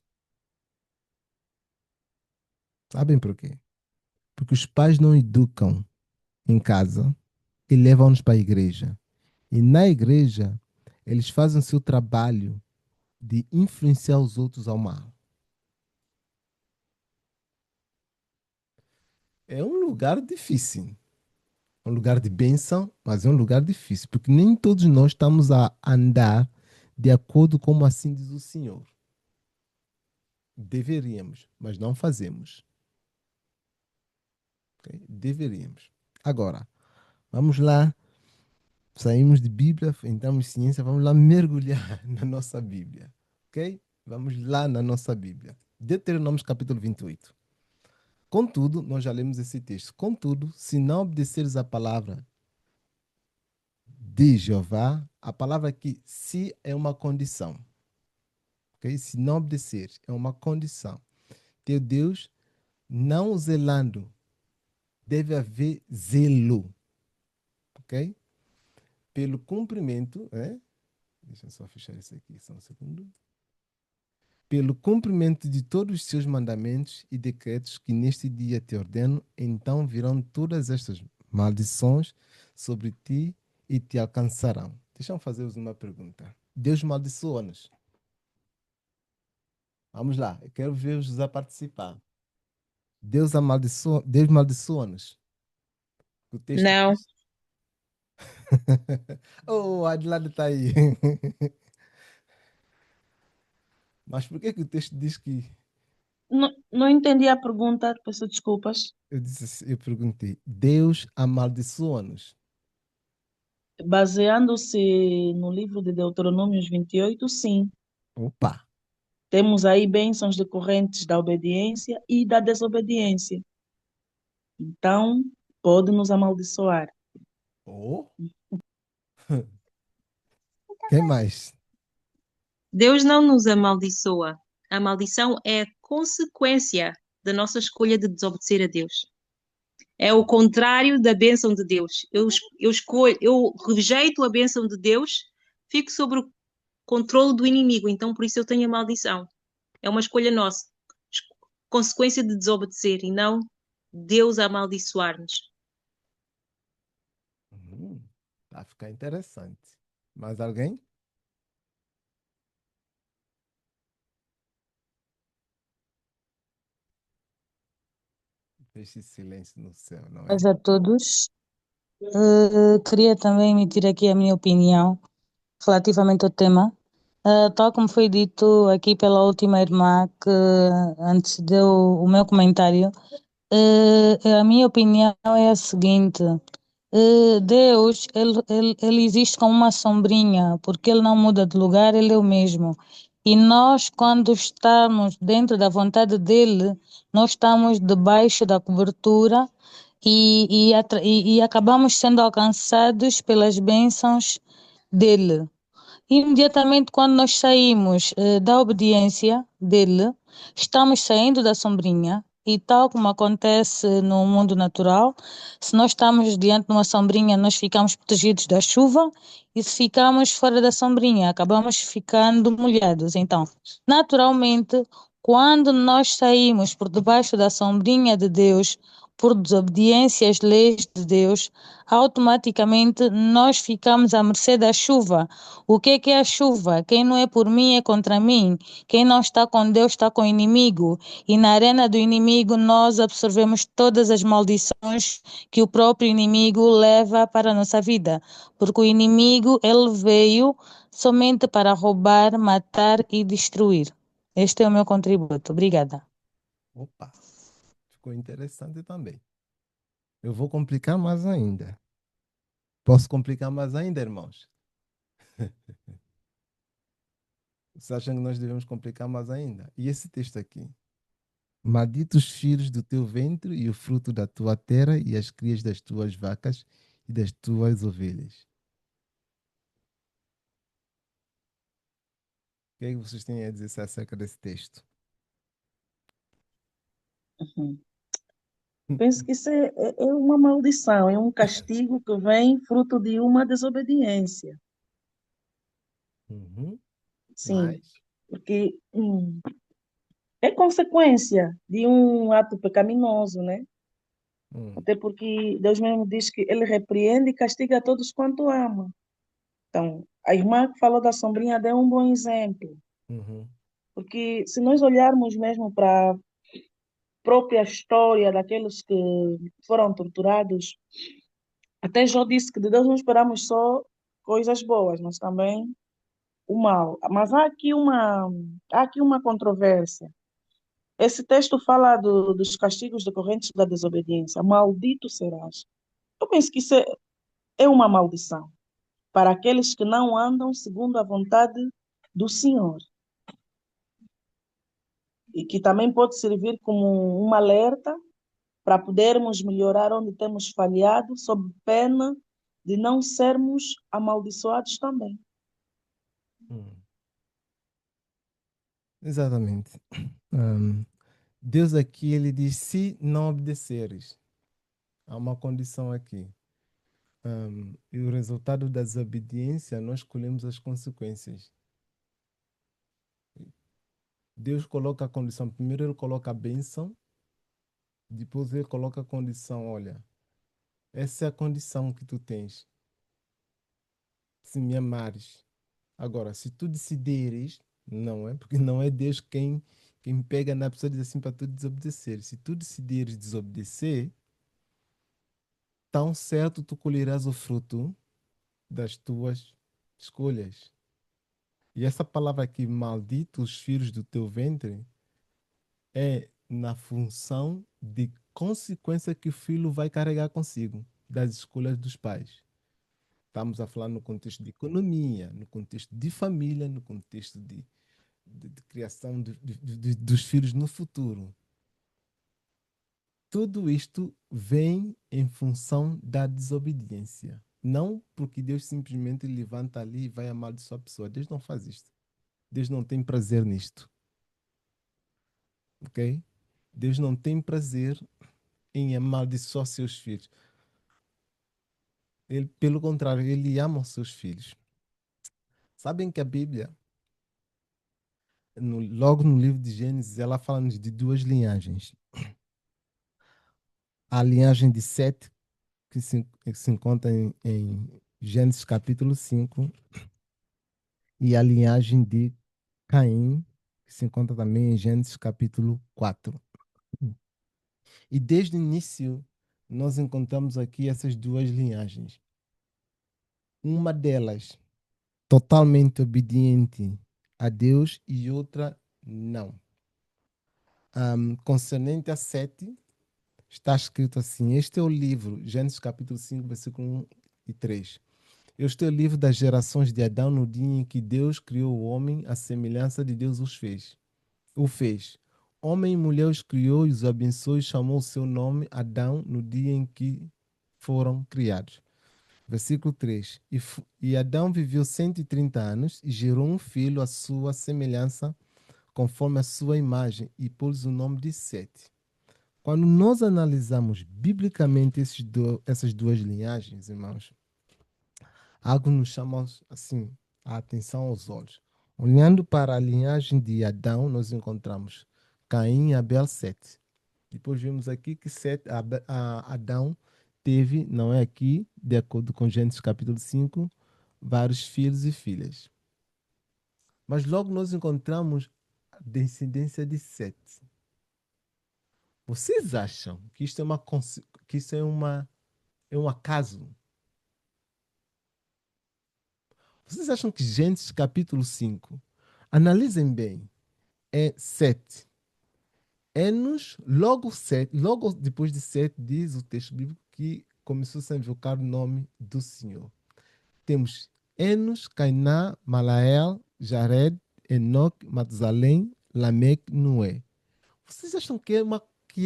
Sabem por quê? Porque os pais não educam em casa e levam-nos para a igreja. E na igreja, eles fazem o seu trabalho de influenciar os outros ao mal. É um lugar difícil. É um lugar de bênção, mas é um lugar difícil, porque nem todos nós estamos a andar de acordo com como assim diz o Senhor. Deveríamos, mas não fazemos. Ok? Deveríamos. Agora, vamos lá. Saímos de Bíblia, entramos em ciência, vamos lá mergulhar na nossa Bíblia. Ok? Vamos lá na nossa Bíblia. Deuteronômio capítulo 28. Contudo, nós já lemos esse texto. Contudo, se não obedeceres a palavra de Jeová, a palavra aqui, se é uma condição. Ok? Se não obedecer, é uma condição. Teu Deus, não zelando, deve haver zelo. Ok? Pelo cumprimento, né? Deixa eu só fechar isso aqui, só um segundo. Pelo cumprimento de todos os seus mandamentos e decretos que neste dia te ordeno, então virão todas estas maldições sobre ti e te alcançarão. Deixa eu fazer-vos uma pergunta. Deus maldiçoa-nos. Vamos lá, eu quero ver-vos a participar. Deus maldiçoa-nos. O texto Não, diz. Oh, a Adelaide está aí. Mas por que que o texto diz que... Não entendi a pergunta, peço desculpas. Eu perguntei, Deus amaldiçoa-nos. Baseando-se no livro de Deuteronômios 28, sim. Opa! Temos aí bênçãos decorrentes da obediência e da desobediência. Então, pode nos amaldiçoar. Oh! Quem mais? Deus não nos amaldiçoa. A maldição é a consequência da nossa escolha de desobedecer a Deus. É o contrário da bênção de Deus. Eu rejeito a bênção de Deus, fico sob o controle do inimigo, então por isso eu tenho a maldição. É uma escolha nossa, consequência de desobedecer e não Deus a amaldiçoar-nos. Vai ficar interessante. Mais alguém? Deixe silêncio no céu, não é? Paz a todos. Queria também emitir aqui a minha opinião relativamente ao tema. Tal como foi dito aqui pela última irmã que antes deu o meu comentário, a minha opinião é a seguinte: Deus, ele existe como uma sombrinha, porque ele não muda de lugar, ele é o mesmo. E nós, quando estamos dentro da vontade dele, nós estamos debaixo da cobertura e acabamos sendo alcançados pelas bênçãos dele. Imediatamente quando nós saímos da obediência dele, estamos saindo da sombrinha. E tal como acontece no mundo natural, se nós estamos diante de uma sombrinha, nós ficamos protegidos da chuva, e se ficamos fora da sombrinha, acabamos ficando molhados. Então, naturalmente, quando nós saímos por debaixo da sombrinha de Deus, por desobediência às leis de Deus, automaticamente nós ficamos à mercê da chuva. O que é a chuva? Quem não é por mim é contra mim. Quem não está com Deus está com o inimigo. E na arena do inimigo nós absorvemos todas as maldições que o próprio inimigo leva para a nossa vida. Porque o inimigo, ele veio somente para roubar, matar e destruir. Este é o meu contributo. Obrigada. Opa! Ficou interessante também. Eu vou complicar mais ainda. Posso complicar mais ainda, irmãos? Vocês acham que nós devemos complicar mais ainda? E esse texto aqui? Malditos filhos do teu ventre e o fruto da tua terra e as crias das tuas vacas e das tuas ovelhas. O que é que vocês têm a dizer acerca desse texto? Uhum. Penso que isso é uma maldição, é um castigo que vem fruto de uma desobediência. Uhum. Sim, Mas, porque é consequência de um ato pecaminoso, né? Até porque Deus mesmo diz que ele repreende e castiga a todos quanto ama. Então, a irmã que falou da sombrinha deu um bom exemplo. uhum. Porque se nós olharmos mesmo para a própria história daqueles que foram torturados, até Jó disse que de Deus não esperamos só coisas boas, mas também o mal. Mas há aqui uma controvérsia. Esse texto fala dos castigos decorrentes da desobediência. Maldito serás. Eu penso que isso é uma maldição para aqueles que não andam segundo a vontade do Senhor. E que também pode servir como um alerta para podermos melhorar onde temos falhado, sob pena de não sermos amaldiçoados também. Exatamente. Deus aqui, ele diz, se não obedeceres, há uma condição aqui. E o resultado da desobediência, nós colhemos as consequências. Deus coloca a condição. Primeiro ele coloca a bênção, depois ele coloca a condição. Olha, essa é a condição que tu tens. Se me amares. Agora, se tu decidires, não é? Porque não é Deus quem pega na pessoa e diz assim para tu desobedecer. Se tu decidires desobedecer, tão certo tu colherás o fruto das tuas escolhas. E essa palavra aqui, maldito os filhos do teu ventre, é na função de consequência que o filho vai carregar consigo das escolhas dos pais. Estamos a falar no contexto de economia, no contexto de família, no contexto de criação dos filhos no futuro. Tudo isto vem em função da desobediência. Não porque Deus simplesmente levanta ali e vai amaldiçoar a pessoa. Deus não faz isto. Deus não tem prazer nisto. Ok? Deus não tem prazer em amaldiçoar seus filhos. Ele, pelo contrário, ele ama os seus filhos. Sabem que a Bíblia, logo no livro de Gênesis, ela fala-nos de duas linhagens. A linhagem de Sete, que se encontra em Gênesis capítulo 5, e a linhagem de Caim, que se encontra também em Gênesis capítulo 4. E desde o início, nós encontramos aqui essas duas linhagens. Uma delas totalmente obediente a Deus e outra não. Concernente a Sete, está escrito assim: este é o livro, Gênesis capítulo 5, versículo 1 e 3. Este é o livro das gerações de Adão no dia em que Deus criou o homem, à semelhança de Deus o fez. Homem e mulher os criou e os abençoou e chamou o seu nome Adão no dia em que foram criados. Versículo 3. E Adão viveu 130 anos e gerou um filho à sua semelhança, conforme a sua imagem, e pôs o nome de Sete. Quando nós analisamos biblicamente essas duas linhagens, irmãos, algo nos chama assim a atenção aos olhos. Olhando para a linhagem de Adão, nós encontramos Caim, Abel, Sete. Depois vemos aqui que Adão teve, não é aqui, de acordo com Gênesis capítulo 5, vários filhos e filhas. Mas logo nós encontramos a descendência de Sete. Vocês acham que isto é um acaso? Vocês acham que Gênesis capítulo 5, analisem bem, é Sete. Enos, logo depois de Sete, diz o texto bíblico que começou a invocar o nome do Senhor. Temos Enos, Cainá, Malael, Jared, Enoque, Matusalém, Lameque, Noé. Vocês acham que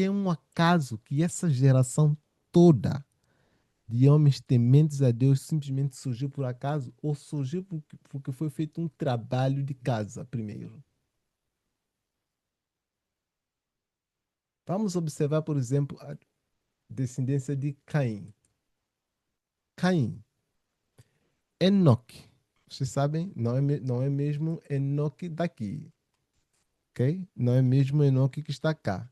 é um acaso que essa geração toda de homens tementes a Deus simplesmente surgiu por acaso ou surgiu porque foi feito um trabalho de casa primeiro? Vamos observar, por exemplo, a descendência de Caim. Caim, Enoque. Vocês sabem, não é mesmo Enoque daqui, ok? Não é mesmo Enoque que está cá.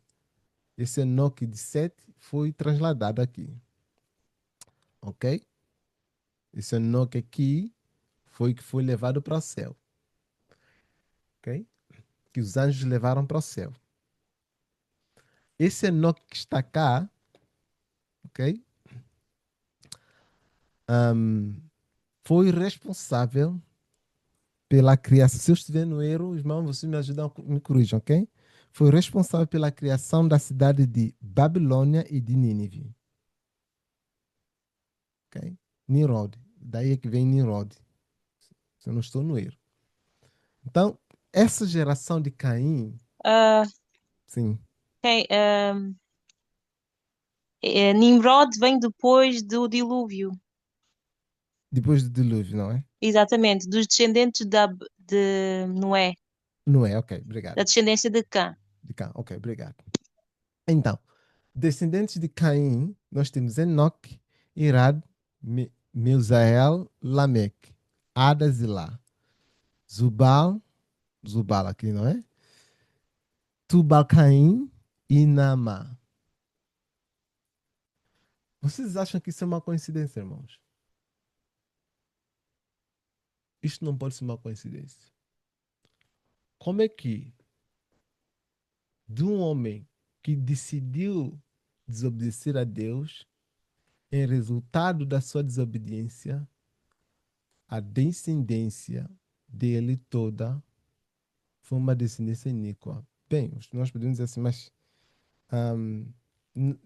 Esse Enoque de Sete foi trasladado aqui, ok? Esse Enoque aqui que foi levado para o céu, ok? Que os anjos levaram para o céu. Esse Enoque que está cá, ok? Foi responsável pela criação. Se eu estiver no erro, irmão, vocês me ajudam, me corrijam, ok? Foi responsável pela criação da cidade de Babilônia e de Nínive. Ok? Nimrod. Daí é que vem Nimrod. Se eu não estou no erro. Então, essa geração de Caim, Ah, sim, ok, Nimrod vem depois do dilúvio, depois do dilúvio, não é? exatamente, dos descendentes de Noé, Não é, ok, obrigado. da descendência de Cã. De Cã, ok, obrigado. Então, descendentes de Caim, nós temos Enoque, Irad, Meusael, Lameque, Ada, Zilá, Zubal aqui, não é? Tubal-Caim e Naamá. Vocês acham que isso é uma coincidência, irmãos? Isto não pode ser uma coincidência. Como é que de um homem que decidiu desobedecer a Deus, em resultado da sua desobediência, a descendência dele toda foi uma descendência iníqua. Bem, nós podemos dizer assim, mas ahm, n-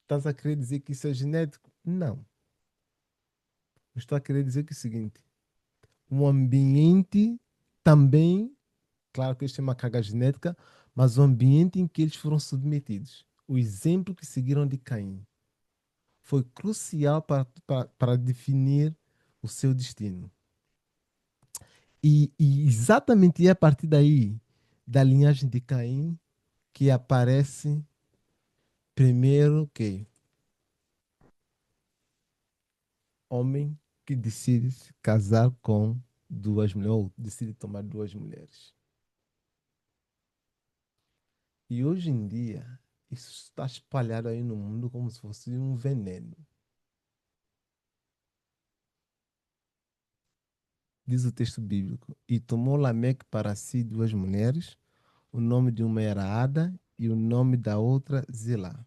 estás a querer dizer que isso é genético? Não. Eu estou a querer dizer que é o seguinte: o ambiente também, claro que isso é uma carga genética, mas o ambiente em que eles foram submetidos, o exemplo que seguiram de Caim, foi crucial para definir o seu destino. E exatamente é a partir daí, da linhagem de Caim, que aparece primeiro que homem que decide se casar com duas mulheres, ou decide tomar duas mulheres. E hoje em dia, isso está espalhado aí no mundo como se fosse um veneno. Diz o texto bíblico: e tomou Lameque para si duas mulheres, o nome de uma era Ada e o nome da outra Zilá.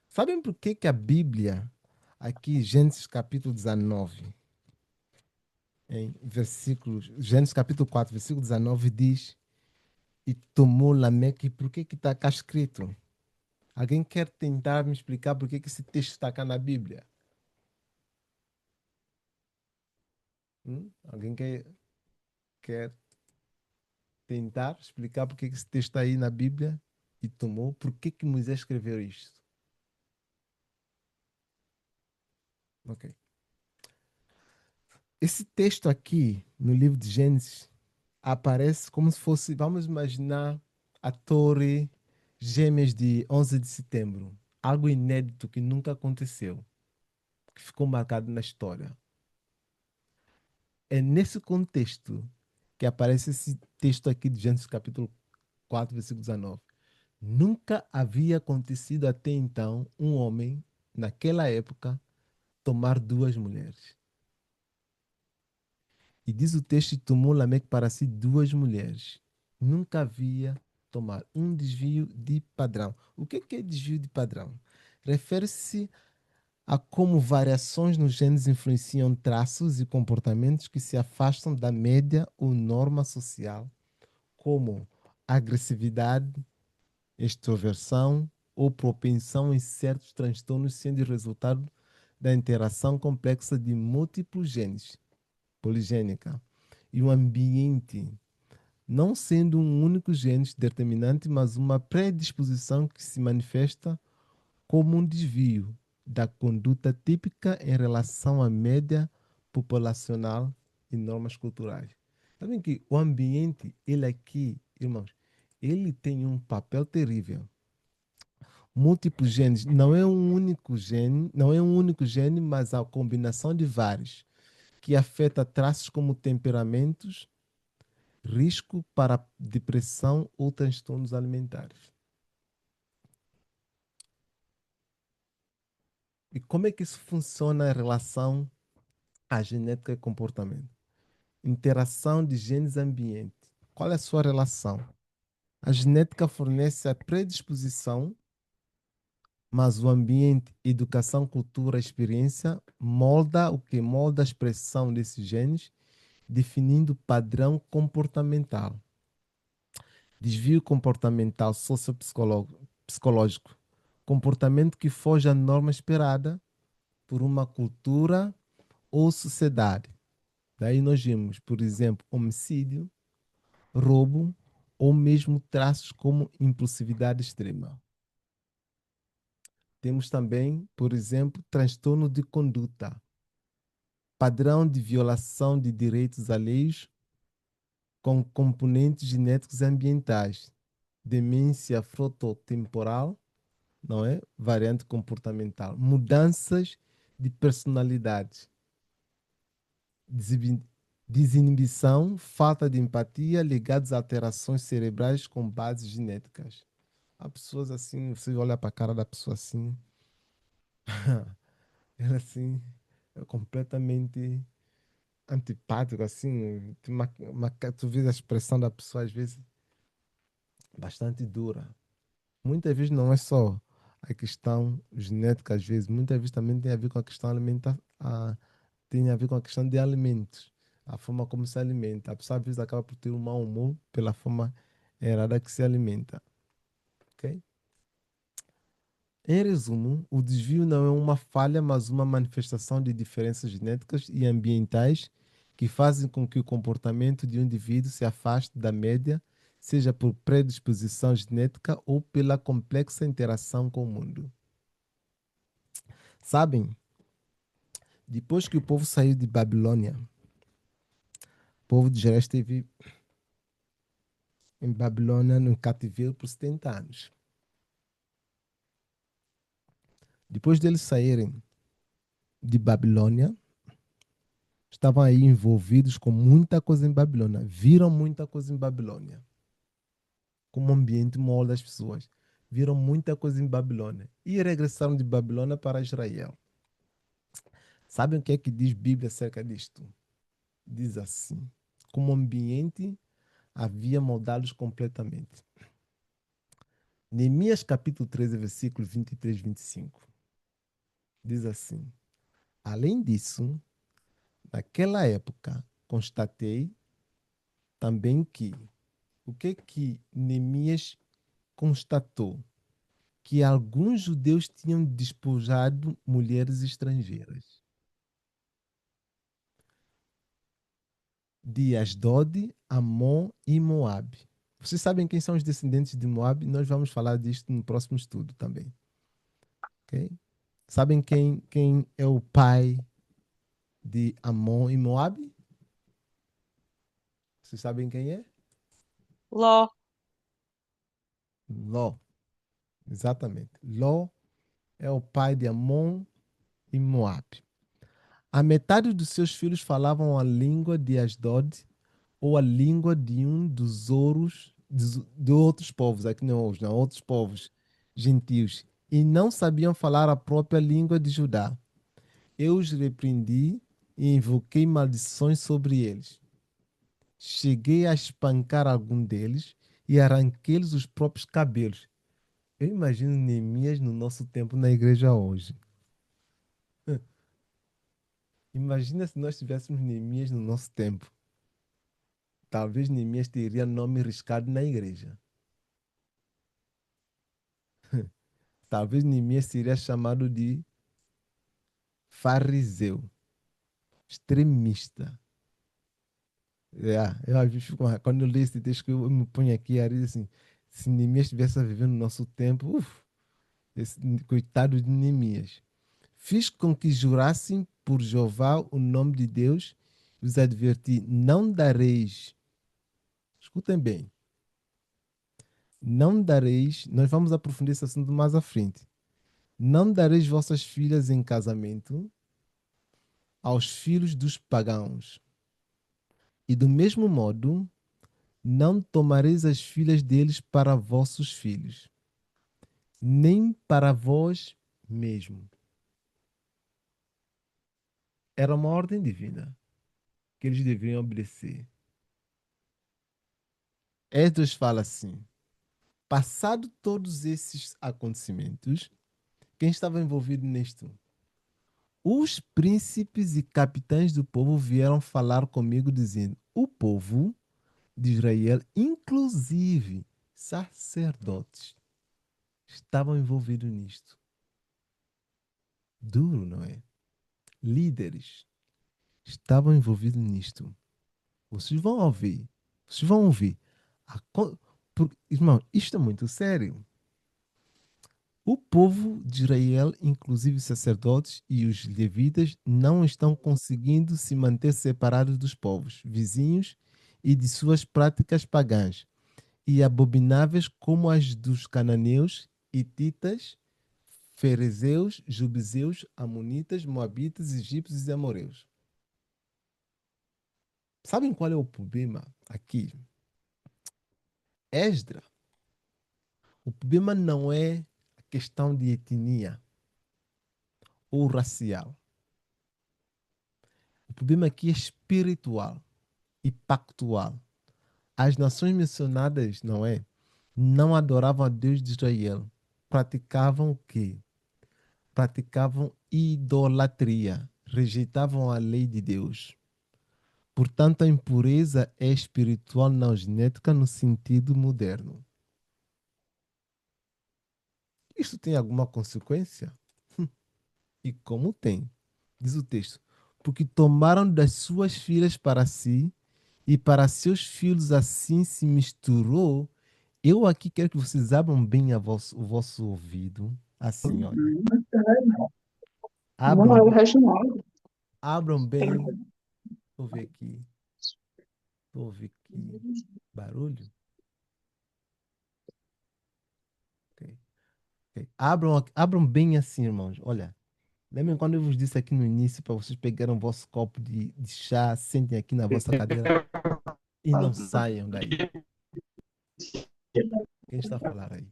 Sabem por que que a Bíblia, aqui Gênesis capítulo 19, em versículos, Gênesis capítulo 4, versículo 19 diz, e tomou Lameque, por que que está cá escrito? Alguém quer tentar me explicar por que que esse texto está cá na Bíblia? Alguém quer tentar explicar por que que esse texto está aí na Bíblia e tomou? Por que que Moisés escreveu isto? Ok. Esse texto aqui, no livro de Gênesis, aparece como se fosse, vamos imaginar, a Torre Gêmeas de 11 de setembro. Algo inédito que nunca aconteceu, que ficou marcado na história. É nesse contexto que aparece esse texto aqui de Gênesis capítulo 4, versículo 19. Nunca havia acontecido até então um homem, naquela época, tomar duas mulheres. E diz o texto: e tomou Lameque para si duas mulheres. Nunca havia tomar um desvio de padrão. O que é desvio de padrão? Refere-se a como variações nos genes influenciam traços e comportamentos que se afastam da média ou norma social, como agressividade, extroversão ou propensão em certos transtornos, sendo resultado da interação complexa de múltiplos genes, poligênica, e um ambiente, não sendo um único gene determinante, mas uma predisposição que se manifesta como um desvio da conduta típica em relação à média populacional e normas culturais. Sabem que o ambiente, ele aqui, irmãos, ele tem um papel terrível. Múltiplos genes, não é um único gene, não é um único gene, mas a combinação de vários que afeta traços como temperamentos, risco para depressão ou transtornos alimentares. E como é que isso funciona em relação à genética e comportamento? Interação de genes e ambiente. Qual é a sua relação? A genética fornece a predisposição, mas o ambiente, educação, cultura, experiência molda o que molda a expressão desses genes, definindo padrão comportamental. Desvio comportamental sociopsicológico. Comportamento que foge à norma esperada por uma cultura ou sociedade. Daí nós vimos, por exemplo, homicídio, roubo ou mesmo traços como impulsividade extrema. Temos também, por exemplo, transtorno de conduta, padrão de violação de direitos alheios com componentes genéticos e ambientais, demência frontotemporal, não é? Variante comportamental, mudanças de personalidade, desinibição, falta de empatia ligados a alterações cerebrais com bases genéticas. Há pessoas assim, você olha para a cara da pessoa assim, ela assim, é completamente antipático, assim, tem tu vês a expressão da pessoa às vezes bastante dura. Muitas vezes não é só a questão genética, às vezes, muitas vezes também tem a ver com a questão alimentar, tem a ver com a questão de alimentos, a forma como se alimenta. A pessoa às vezes acaba por ter um mau humor pela forma errada que se alimenta. Ok? Em resumo, o desvio não é uma falha, mas uma manifestação de diferenças genéticas e ambientais que fazem com que o comportamento de um indivíduo se afaste da média, seja por predisposição genética ou pela complexa interação com o mundo. Sabem, depois que o povo saiu de Babilônia, o povo de Israel esteve em Babilônia no cativeiro por 70 anos. Depois deles saírem de Babilônia, estavam aí envolvidos com muita coisa em Babilônia, viram muita coisa em Babilônia, como ambiente molda as pessoas, viram muita coisa em Babilônia e regressaram de Babilônia para Israel. Sabem o que é que diz a Bíblia acerca disto? Diz assim: como ambiente havia moldá-los completamente. Neemias capítulo 13, versículo 23 e 25. Diz assim: além disso, naquela época, constatei também que o que Neemias constatou? Que alguns judeus tinham despojado mulheres estrangeiras. De Asdod, Amon e Moabe. Vocês sabem quem são os descendentes de Moabe? Nós vamos falar disto no próximo estudo também. Okay? Sabem quem é o pai de Amon e Moabe? Vocês sabem quem é? Ló. Ló. Exatamente. Ló é o pai de Amon e Moabe. A metade dos seus filhos falavam a língua de Asdod ou a língua de um dos ouros de outros povos, aqui não, não, outros povos gentios, e não sabiam falar a própria língua de Judá. Eu os repreendi e invoquei maldições sobre eles. Cheguei a espancar algum deles e arranquei-lhes os próprios cabelos. Eu imagino Neemias no nosso tempo na igreja hoje. Imagina se nós tivéssemos Neemias no nosso tempo. Talvez Neemias teria nome riscado na igreja. Talvez Neemias seria chamado de fariseu, extremista. Eu às vezes quando eu leio esse texto, eu me ponho aqui e digo assim, se Neemias estivesse a viver no nosso tempo, esse, coitado de Neemias. Fiz com que jurassem por Jeová o nome de Deus e os adverti, não dareis, escutem bem, não dareis, nós vamos aprofundar esse assunto mais à frente, não dareis vossas filhas em casamento aos filhos dos pagãos. E do mesmo modo, não tomareis as filhas deles para vossos filhos, nem para vós mesmo. Era uma ordem divina que eles deveriam obedecer. Esdras fala assim: passado todos esses acontecimentos, quem estava envolvido nisto? Os príncipes e capitães do povo vieram falar comigo, dizendo: o povo de Israel, inclusive sacerdotes, estavam envolvidos nisto. Duro, não é? Líderes estavam envolvidos nisto. Vocês vão ouvir. Vocês vão ouvir. Irmão, isto é muito sério. O povo de Israel, inclusive os sacerdotes e os levitas, não estão conseguindo se manter separados dos povos vizinhos e de suas práticas pagãs e abomináveis como as dos cananeus, hititas, ferezeus, jubizeus, amonitas, moabitas, egípcios e amoreus. Sabem qual é o problema aqui? Esdra. O problema não é a questão de etnia ou racial. O problema aqui é espiritual e pactual. As nações mencionadas, não é? Não adoravam a Deus de Israel. Praticavam o quê? Praticavam idolatria, rejeitavam a lei de Deus. Portanto, a impureza é espiritual, não genética, no sentido moderno. Isto tem alguma consequência? E como tem? Diz o texto. Porque tomaram das suas filhas para si, e para seus filhos assim se misturou. Eu aqui quero que vocês abram bem o vosso ouvido. Assim, olha. Não, é o Abram, regional. abram bem. Vou ver aqui. Vou ver aqui. Barulho? Ok. Ok. Abram bem assim, irmãos. Olha. Lembram quando eu vos disse aqui no início para vocês pegarem o vosso copo de chá, sentem aqui na vossa cadeira e não saiam daí. Quem está a falar aí?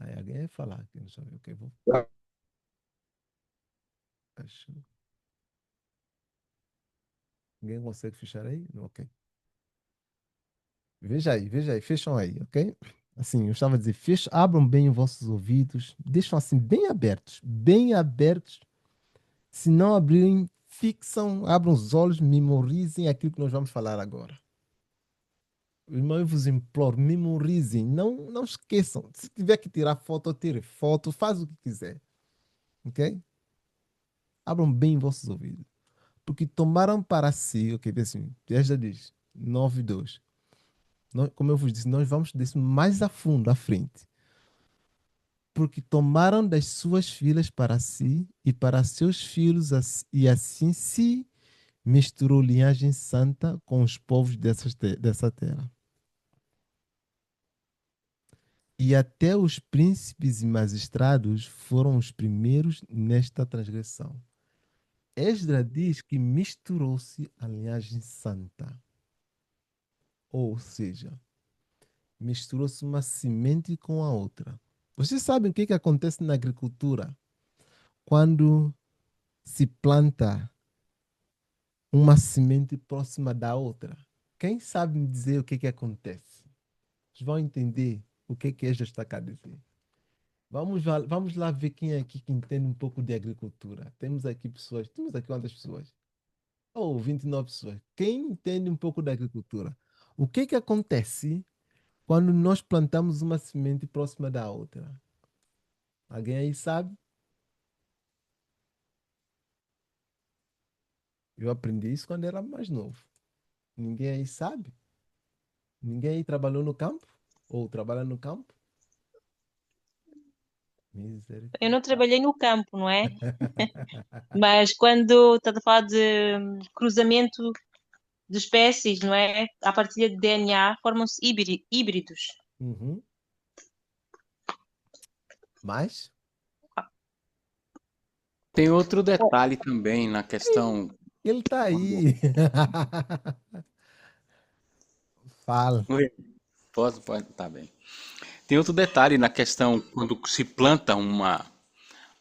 Aí alguém vai falar aqui, deixa eu ver. Ok, vou. Acho. Ninguém consegue fechar aí? Não, ok. Veja aí, fecham aí, ok? Assim, eu estava a dizer, abram bem os vossos ouvidos, deixam assim bem abertos. Se não abrirem, fixam, abram os olhos, memorizem aquilo que nós vamos falar agora. Irmão, eu vos imploro, memorizem, não esqueçam. Se tiver que tirar foto, tire foto, faz o que quiser, ok? Abram bem vossos ouvidos. Porque tomaram para si, ok, assim, já diz, 9:2. Como eu vos disse, nós vamos disso mais a fundo, à frente. Porque tomaram das suas filhas para si e para seus filhos, e assim se misturou linhagem santa com os povos dessa terra. E até os príncipes e magistrados foram os primeiros nesta transgressão. Esdra diz que misturou-se a linhagem santa. Ou seja, misturou-se uma semente com a outra. Vocês sabem o que acontece na agricultura quando se planta uma semente próxima da outra? Quem sabe me dizer o que acontece? Vocês vão entender o que Esdra está a dizer. Vamos lá ver quem é aqui que entende um pouco de agricultura. Temos aqui quantas pessoas? Oh, 29 pessoas. Quem entende um pouco da agricultura? O que acontece quando nós plantamos uma semente próxima da outra? Alguém aí sabe? Eu aprendi isso quando era mais novo. Ninguém aí sabe? Ninguém aí trabalhou no campo? Ou trabalha no campo? Eu Misericórdia. não trabalhei no campo, não é? Mas quando estás a falar de cruzamento de espécies, não é? À partilha de DNA, formam-se híbridos. Uhum. Mas? Tem outro detalhe também na questão. Ele tá Quando... aí. Fala. Oi, pode, tá bem. Tem outro detalhe na questão quando se planta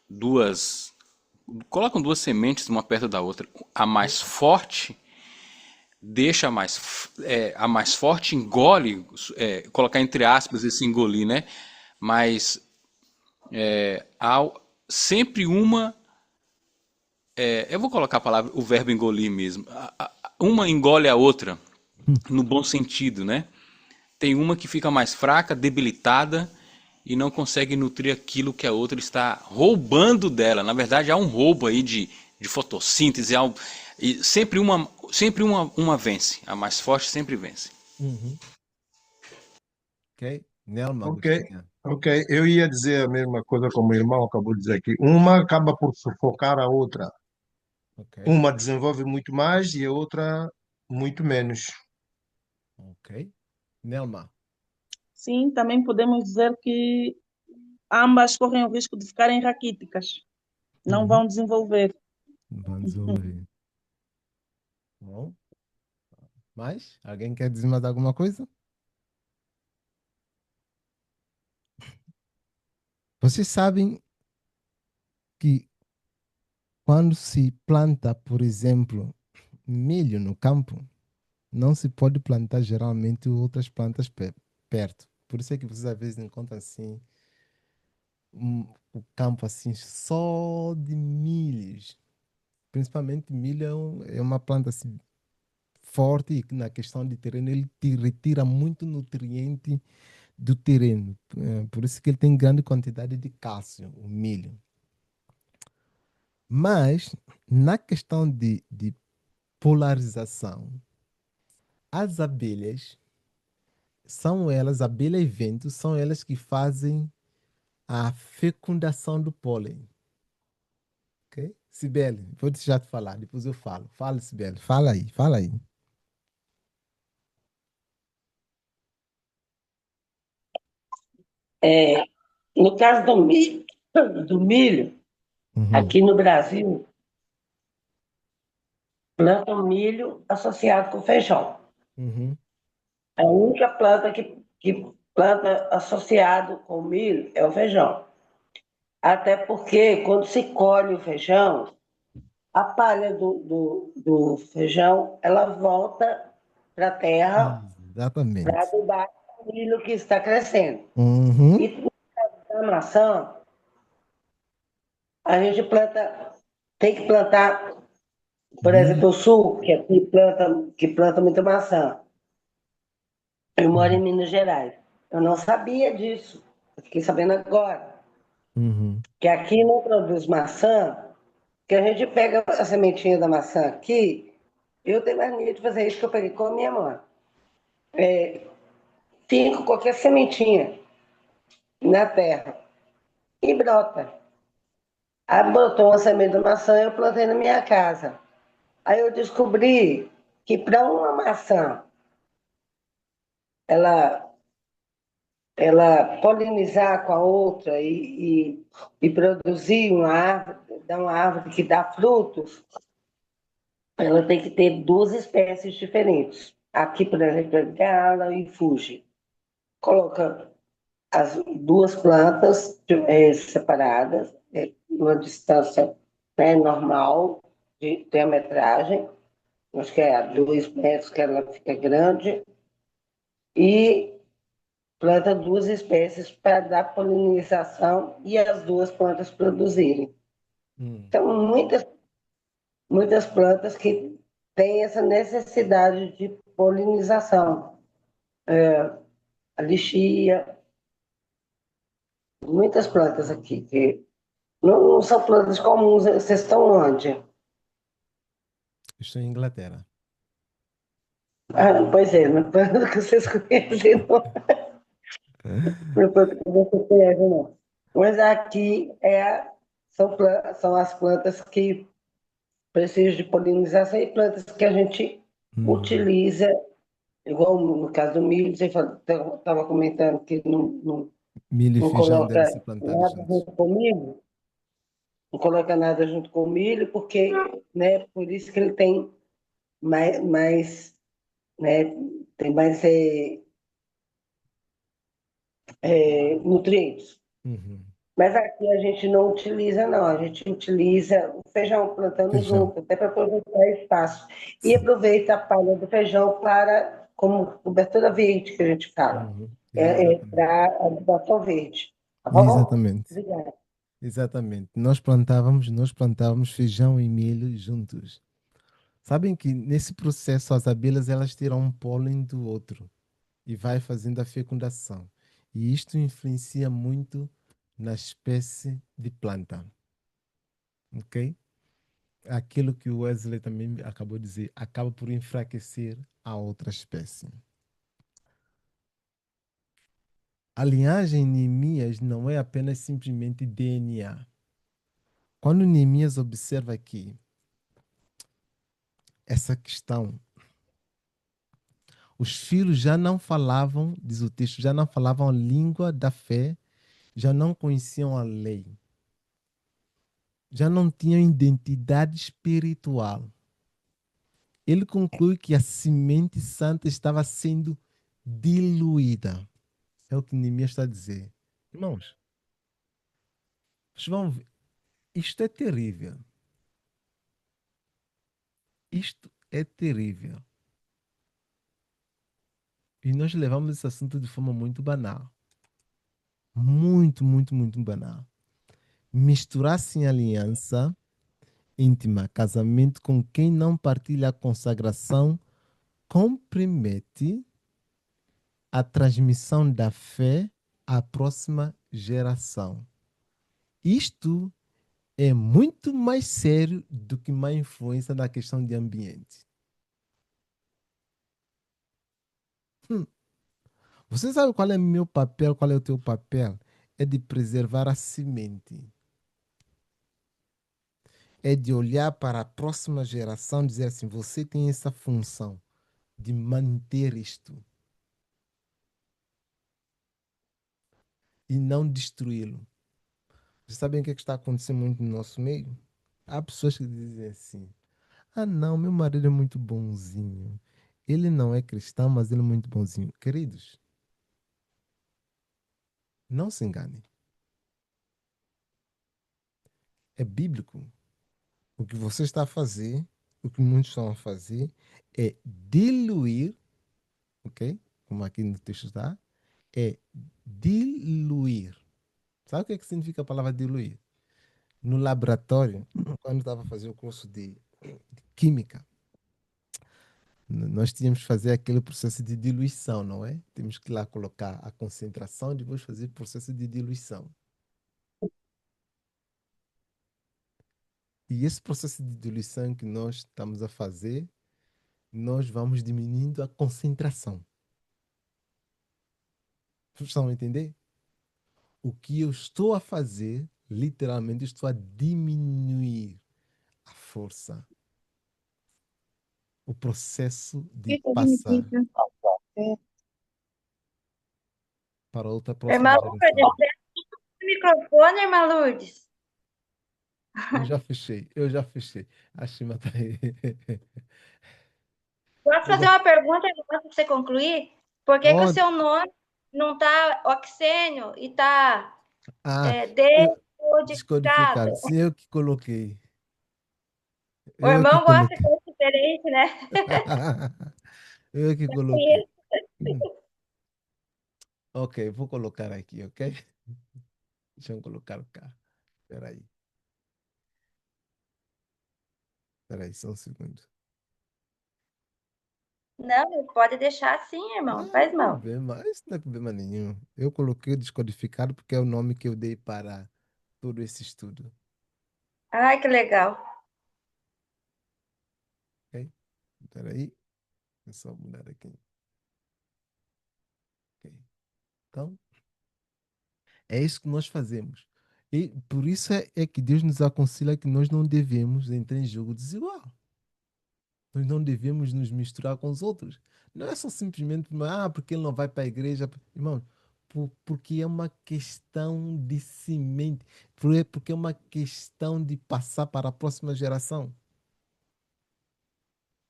duas, colocam duas sementes uma perto da outra. A mais forte deixa a mais forte engole, colocar entre aspas esse engolir, né? Mas há sempre eu vou colocar o verbo engolir mesmo. Uma engole a outra no bom sentido, né? Tem uma que fica mais fraca, debilitada e não consegue nutrir aquilo que a outra está roubando dela. Na verdade, há um roubo aí de fotossíntese, e sempre uma vence. A mais forte sempre vence. Uhum. Ok? Nelma, Ok, Agostinho. ok. Eu ia dizer a mesma coisa como o irmão acabou de dizer aqui. Uma acaba por sufocar a outra. Ok, Uma desenvolve muito mais e a outra muito menos. ok. Nelma. Sim, também podemos dizer que ambas correm o risco de ficarem raquíticas, não Uhum. vão desenvolver. Vamos ouvir. Bom, mais? Alguém quer dizer mais alguma coisa? Vocês sabem que quando se planta, por exemplo, milho no campo, não se pode plantar geralmente outras plantas perto. Por isso é que vocês às vezes encontram assim o campo assim só de milhos. principalmente milho é uma planta assim, forte e que na questão de terreno ele te retira muito nutriente do terreno. Por isso que ele tem grande quantidade de cálcio, o milho. Mas na questão de polarização, as abelhas são elas, abelha e vento, são elas que fazem a fecundação do pólen. Ok? Sibeli, vou deixar te falar, depois eu falo. Fala, Sibeli, fala aí, fala aí. É, no caso do milho, Uhum, aqui no Brasil, plantam milho associado com feijão. uhum, A única planta que planta associado com milho é o feijão. Até porque quando se colhe o feijão, a palha do feijão ela volta para a terra para exatamente. adubar o milho que está crescendo. Uhum, E na maçã, a gente planta, tem que plantar, por milho. exemplo, o sul, que planta muita maçã. Eu moro em Uhum, Minas Gerais. Eu não sabia disso. Eu fiquei sabendo agora. uhum, Que aqui não produz maçã, que a gente pega a sementinha da maçã aqui. Eu tenho mania de fazer isso que eu peguei com a minha mãe. Finco qualquer sementinha na terra e brota. Aí brotou uma semente de maçã, eu plantei na minha casa. Aí eu descobri que para uma maçã ela, ela polinizar com a outra e produzir uma árvore, dar uma árvore que dá frutos, ela tem que ter duas espécies diferentes. Aqui, por exemplo, é gala e fuji. Coloca as duas plantas separadas, numa distância, né, normal de diametragem, acho que é a 2 metros que ela fica grande, e planta duas espécies para dar polinização e as duas plantas produzirem. uhum. Então, muitas plantas que têm essa necessidade de polinização. A lixia, muitas plantas aqui, que não são plantas comuns. Vocês estão onde? Estou em Inglaterra. Ah, pois é, não é planta que vocês conhecem, não. Não é planta que vocês conhecem, não. Mas aqui são as plantas que precisam de polinização e plantas que a gente Uhum. utiliza, igual no caso do milho, você estava comentando que não, Milho e não feijão coloca devem ser plantados nada juntos. junto com milho, não coloca nada junto com milho, porque, né, por isso que ele tem mais, né, tem mais nutrientes. Uhum. Mas aqui a gente não utiliza, não. A gente utiliza o feijão plantando Feijão. junto, até para aproveitar espaço. E Sim. aproveita a palha do feijão para, como cobertura verde, que a gente fala. Uhum. Exatamente. Para adubação verde. Tá bom? Exatamente. Obrigada. Exatamente. Nós plantávamos feijão e milho juntos. Sabem que nesse processo as abelhas elas tiram um pólen do outro e vai fazendo a fecundação. E isto influencia muito na espécie de planta, ok? Aquilo que o Wesley também acabou de dizer, acaba por enfraquecer a outra espécie. A linhagem Neemias não é apenas simplesmente DNA. Quando Neemias observa aqui essa questão, os filhos já não falavam, diz o texto, já não falavam a língua da fé, já não conheciam a lei, já não tinham identidade espiritual. Ele conclui que a semente santa estava sendo diluída. É o que Neemias está a dizer. Irmãos, vocês vão ver, isto é terrível. Isto é terrível. E nós levamos esse assunto de forma muito banal. Muito, muito, muito banal. Misturar sem aliança íntima. Casamento com quem não partilha a consagração compromete a transmissão da fé à próxima geração. Isto é muito mais sério do que uma influência na questão de ambiente. Você sabe qual é o meu papel, qual é o teu papel? É de preservar a semente. É de olhar para a próxima geração e dizer assim, você tem essa função de manter isto e não destruí-lo. Vocês sabem o que está acontecendo muito no nosso meio? Há pessoas que dizem assim, ah não, meu marido é muito bonzinho. Ele não é cristão, mas ele é muito bonzinho. Queridos, não se engane. É bíblico. O que você está a fazer, o que muitos estão a fazer, é diluir, ok? Como aqui no texto está, é diluir. Sabe o que significa a palavra diluir? No laboratório, quando eu estava a fazer o curso de química, nós tínhamos que fazer aquele processo de diluição, não é? Temos que lá colocar a concentração e depois fazer o processo de diluição. E esse processo de diluição que nós estamos a fazer, nós vamos diminuindo a concentração. Vocês estão a entender? O que eu estou a fazer, literalmente, estou a diminuir a força, o processo de Isso passar significa. É. para outra Irmã próxima Lourdes, geração. fecha o microfone, irmã Lourdes. Eu já fechei. A Shima tá aí. Posso Eu fazer já... uma pergunta para você concluir? Por que, que o Oh, seu nome não está oxênio e está ah, eu... decodificado? Descodificado. Sim, eu que coloquei. O Eu que irmão gosta de coloquei. coisa diferente, né? Eu que coloquei. Ok, vou colocar aqui, ok? Deixa eu colocar cá. Espera aí. Espera aí, só um segundo. Não, pode deixar assim, irmão, não Não, não faz é mal. problema. Isso não é problema nenhum. Eu coloquei descodificado porque é o nome que eu dei para todo esse estudo. Ai, que legal. Ok? Espera aí. É só mudar aqui. Ok. Então, é isso que nós fazemos. E por isso é que Deus nos aconselha que nós não devemos entrar em jogo desigual. Nós não devemos nos misturar com os outros. Não é só simplesmente, porque ele não vai para a igreja. Irmão, porque é uma questão de semente. Porque é uma questão de passar para a próxima geração.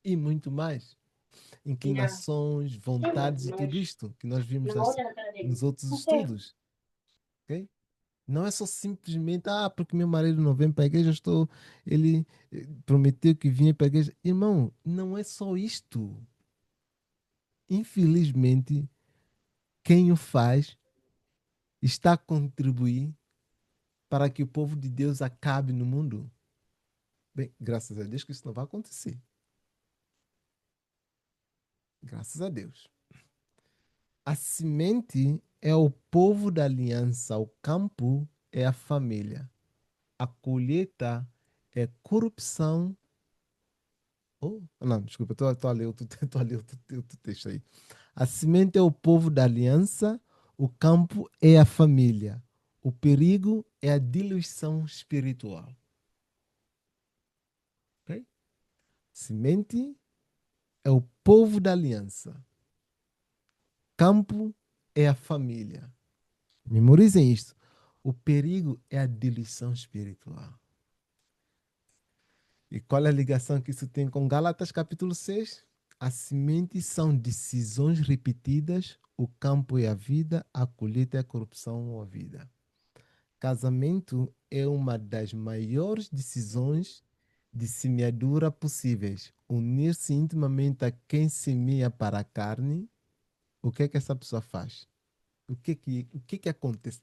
E muito mais. Inclinações, vontades e tudo isto que nós vimos nos outros estudos. Ok? Não é só simplesmente, porque meu marido não vem para a igreja, ele prometeu que vinha para a igreja. Irmão, não é só isto. Infelizmente, quem o faz está a contribuir para que o povo de Deus acabe no mundo. Bem, graças a Deus que isso não vai acontecer. Graças a Deus. A semente é o povo da aliança, o campo é a família. A colheita é corrupção. Oh, não, desculpa, estou a ler tô a ler outro texto aí. A semente é o povo da aliança, o campo é a família. O perigo é a diluição espiritual. Ok? Semente é o povo da aliança. Campo é a família. Memorizem isto. O perigo é a diluição espiritual. E qual é a ligação que isso tem com Gálatas capítulo 6? A semente são decisões repetidas, o campo é a vida, a colheita é a corrupção ou a vida. Casamento é uma das maiores decisões de semeadura possíveis. Unir-se intimamente a quem semeia para a carne, o que é que essa pessoa faz? O que que acontece?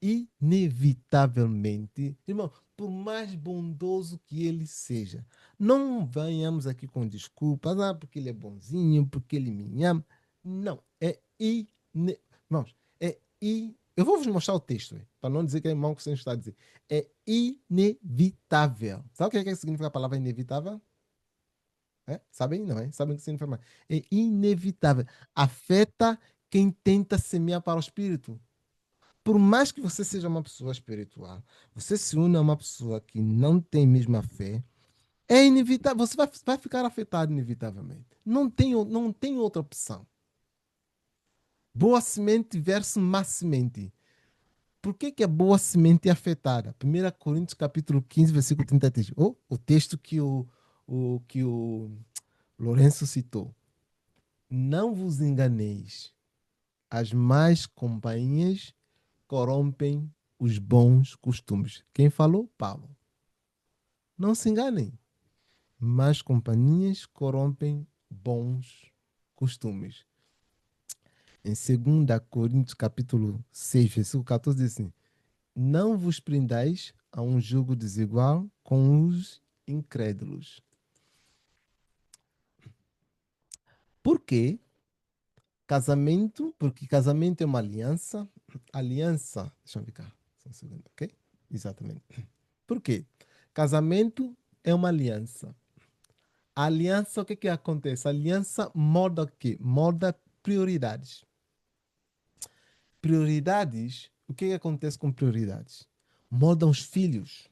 inevitavelmente, irmão, por mais bondoso que ele seja, não venhamos aqui com desculpas, porque ele é bonzinho, porque ele me ama. Não, irmãos, eu vou vos mostrar o texto, para não dizer que é irmão que você está a dizer. É inevitável. Sabe o que significa a palavra inevitável? Sabem, não é? Sabem o que significa? É inevitável. Afeta quem tenta semear para o espírito. Por mais que você seja uma pessoa espiritual, você se une a uma pessoa que não tem a mesma fé, é inevitável. Você vai ficar afetado inevitavelmente. Não tem outra opção. Boa semente versus má semente. Por que a boa semente é afetada? 1 Coríntios capítulo 15, versículo 33. O texto que que o Lourenço citou. Não vos enganeis. As más companhias corrompem os bons costumes. Quem falou? Paulo. Não se enganem. Más companhias corrompem bons costumes. Em 2 Coríntios capítulo 6, versículo 14, diz assim: não vos prendais a um jugo desigual com os incrédulos. Por quê? Porque casamento é uma aliança. Aliança, deixa eu ver cá, só um segundo, ok? Exatamente. Por quê? Casamento é uma aliança. A aliança, o que acontece? A aliança molda o quê? Molda prioridades. Prioridades, o que acontece com prioridades? Moldam os filhos.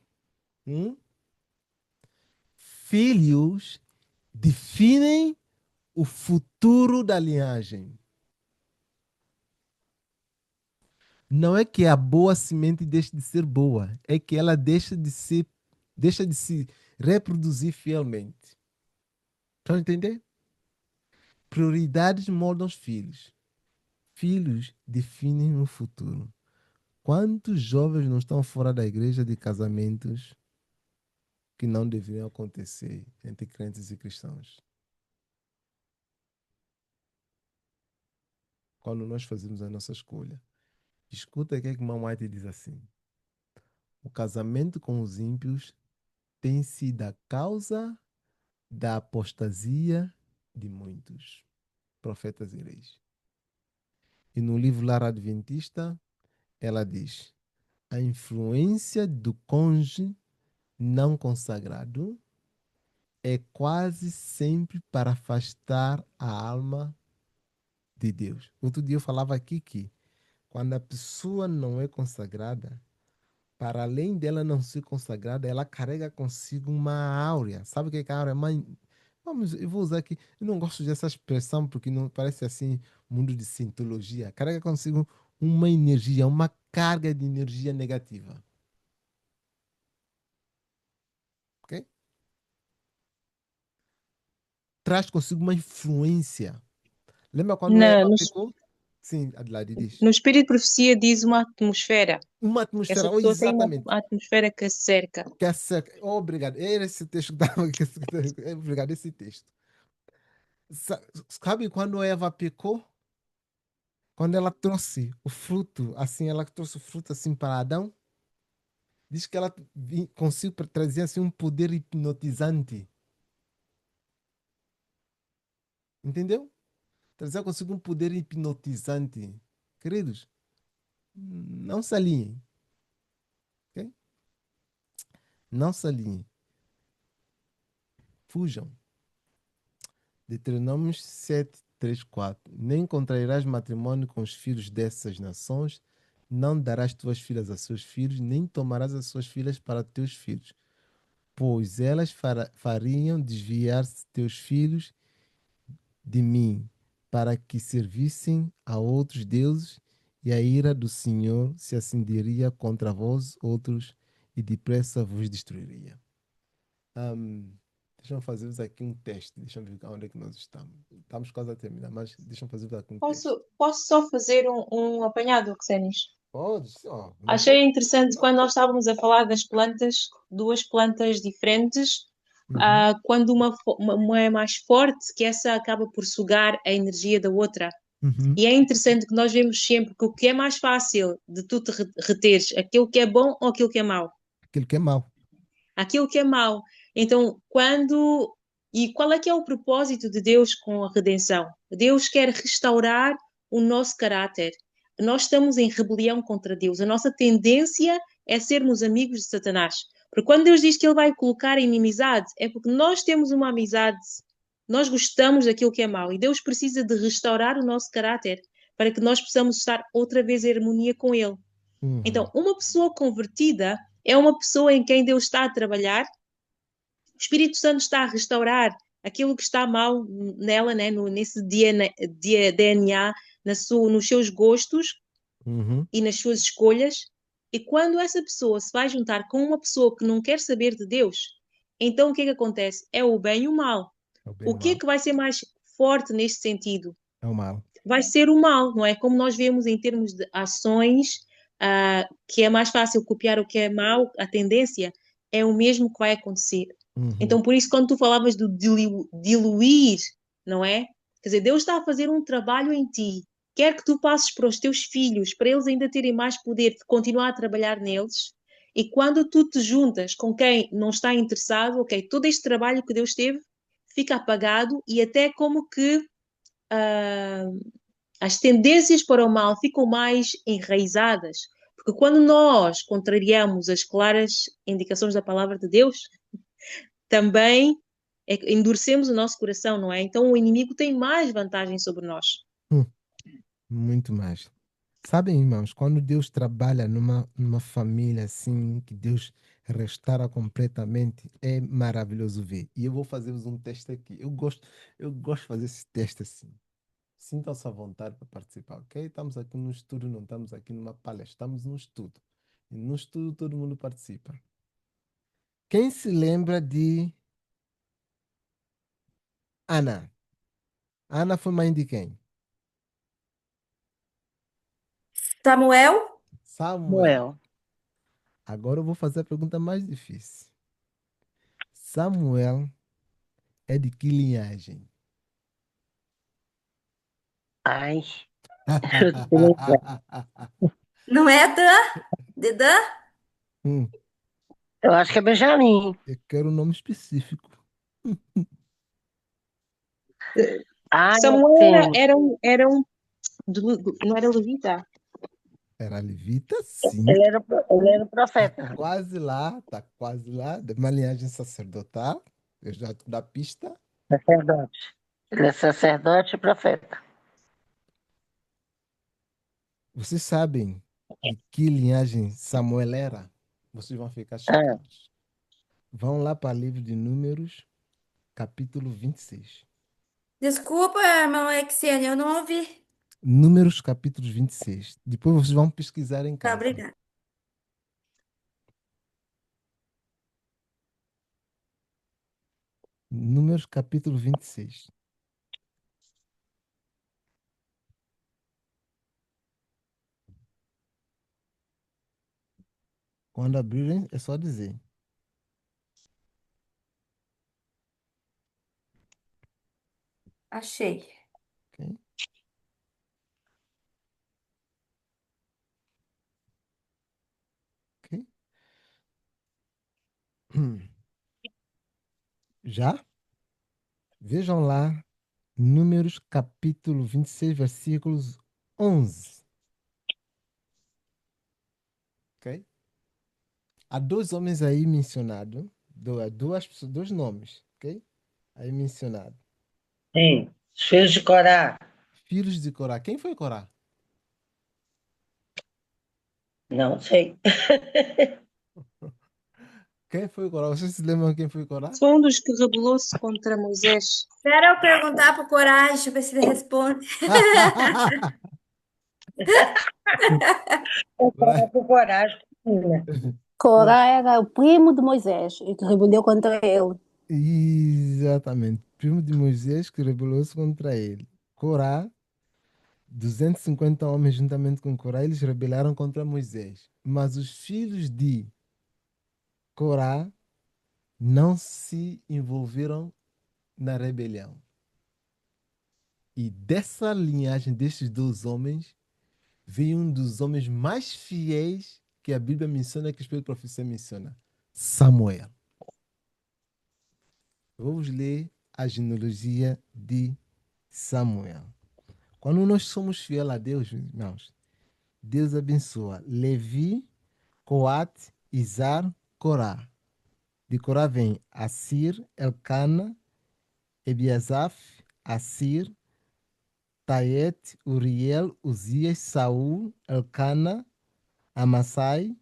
Filhos definem o futuro da linhagem. Não é que a boa semente deixe de ser boa, é que ela deixa de se reproduzir fielmente. Estão a entender? Prioridades moldam os filhos. Filhos definem o futuro. Quantos jovens não estão fora da igreja de casamentos que não deveriam acontecer entre crentes e cristãos? Quando nós fazemos a nossa escolha. Escuta o que Irmão White diz assim. O casamento com os ímpios tem sido a causa da apostasia de muitos profetas e reis. E no livro Lar Adventista, ela diz: a influência do cônjuge não consagrado é quase sempre para afastar a alma de Deus. Outro dia eu falava aqui que quando a pessoa não é consagrada, para além dela não ser consagrada, ela carrega consigo uma áurea. Sabe o que é a áurea? Vamos, eu vou usar aqui. Eu não gosto dessa expressão porque não parece assim mundo de cientologia. Carrega consigo uma energia, uma carga de energia negativa. Ok? Traz consigo uma influência. Lembra quando Eva pecou? Sim, Adelaide diz. No Espírito de Profecia diz uma atmosfera. Uma atmosfera, Essa pessoa exatamente. tem uma atmosfera que a cerca. Que a cerca. Obrigado. Era esse texto que estava aqui. Obrigado, esse texto. Sabe quando Eva pecou? Quando ela trouxe o fruto, assim, ela trouxe o fruto assim para Adão, diz que ela conseguiu trazer assim um poder hipnotizante. Entendeu? Trazer consigo um poder hipnotizante. Queridos, não se alinhem. Okay? Não se alinhem. Fujam. Deuteronômio 7, 3, 4. Nem contrairás matrimônio com os filhos dessas nações, não darás tuas filhas a seus filhos, nem tomarás as suas filhas para teus filhos, pois elas fariam desviar-se teus filhos de mim, para que servissem a outros deuses, e a ira do Senhor se acenderia contra vós outros, e depressa vos destruiria. Deixa eu fazer aqui um teste. Deixa eu ver onde é que nós estamos. Estamos quase a terminar, mas deixa eu fazer aqui um teste. Posso só fazer um apanhado, Xenis? Pode. Achei interessante quando nós estávamos a falar das plantas, duas plantas diferentes, quando uma é mais forte, que essa acaba por sugar a energia da outra. Uhum. E é interessante que nós vemos sempre que o que é mais fácil de tu te reteres, aquilo que é bom ou aquilo que é mau? Aquilo que é mau. Aquilo que é mau. Então, quando. E qual é que é o propósito de Deus com a redenção? Deus quer restaurar o nosso caráter. Nós estamos em rebelião contra Deus. A nossa tendência é sermos amigos de Satanás. Porque quando Deus diz que Ele vai colocar inimizade, é porque nós temos uma amizade, nós gostamos daquilo que é mau. E Deus precisa de restaurar o nosso caráter para que nós possamos estar outra vez em harmonia com Ele. Uhum. Então, uma pessoa convertida é uma pessoa em quem Deus está a trabalhar, o Espírito Santo está a restaurar aquilo que está mal nela, né, nesse DNA, nos seus gostos Uhum. e nas suas escolhas. E quando essa pessoa se vai juntar com uma pessoa que não quer saber de Deus, então o que é que acontece? É o bem e o mal. É o bem e O o que é mal. que vai ser mais forte neste sentido? É o mal. Vai ser o mal, não é? Como nós vemos em termos de ações, que é mais fácil copiar o que é mau, a tendência é o mesmo que vai acontecer. Uhum. Então, por isso, quando tu falavas do diluir, não é? Quer dizer, Deus está a fazer um trabalho em ti. Quer que tu passes para os teus filhos, para eles ainda terem mais poder de continuar a trabalhar neles. E quando tu te juntas com quem não está interessado, ok, todo este trabalho que Deus teve fica apagado e até como que as tendências para o mal ficam mais enraizadas. Porque quando nós contrariamos as claras indicações da palavra de Deus, também endurecemos o nosso coração, não é? Então o inimigo tem mais vantagem sobre nós. Muito mais. Sabem, irmãos, quando Deus trabalha numa família assim, que Deus restaura completamente, é maravilhoso ver. E eu vou fazer-vos um teste aqui. Eu gosto de fazer esse teste assim. Sintam-se à vontade para participar, ok? Estamos aqui no estudo, não estamos aqui numa palestra, estamos no estudo. E no estudo todo mundo participa. Quem se lembra de Ana? Ana foi mãe de quem? Samuel? Samuel. Noel. Agora eu vou fazer a pergunta mais difícil. Samuel é de que linhagem? Ai, Não é Dan? De Dan? Hum, eu acho que é Benjamin. eu quero um nome específico. Ah, Samuel sim. não era levita? Era levita, sim. Ele era profeta. Quase lá, tá quase lá. De uma linhagem sacerdotal. Eu já tô da pista. Sacerdote. Ele é sacerdote e profeta. Vocês sabem de que linhagem Samuel era? Vocês vão ficar Ah, chocados. Vão lá para o livro de Números, capítulo 26. Desculpa, irmão Exene, eu não ouvi. Números, capítulo 26. Depois vocês vão pesquisar em Tá, casa. obrigada. Números, capítulo 26. Quando abrirem, é só dizer. Achei. Ok? Ok? Já? Vejam lá, Números capítulo 26, versículos 11. Ok? Há dois homens aí mencionados, dois nomes, ok? Aí mencionado. sim. Os filhos de Corá. Filhos de Corá. Quem foi Corá? Não sei. Quem foi Corá? Vocês se lembram quem foi Corá? Foi um dos que rebelou-se contra Moisés. Espera eu perguntar pro Coragem, ver se ele responde. Corá. Com coragem. Menina. Corá era o primo de Moisés e que rebelou contra ele. Exatamente. Primo de Moisés que rebelou-se contra ele. Corá, 250 homens juntamente com Corá, eles rebelaram contra Moisés. Mas os filhos de Corá não se envolveram na rebelião. E dessa linhagem destes dois homens, veio um dos homens mais fiéis que a Bíblia menciona, que o Espírito de Profecia menciona, Samuel. Vamos ler a genealogia de Samuel. Quando nós somos fiéis a Deus, irmãos, Deus abençoa Levi, Coate, Izar, Corá. De Corá vem Assir, Elcana, Ebiasaf, Assir, Taete, Uriel, Uzias, Saul, Elcana, Amassai,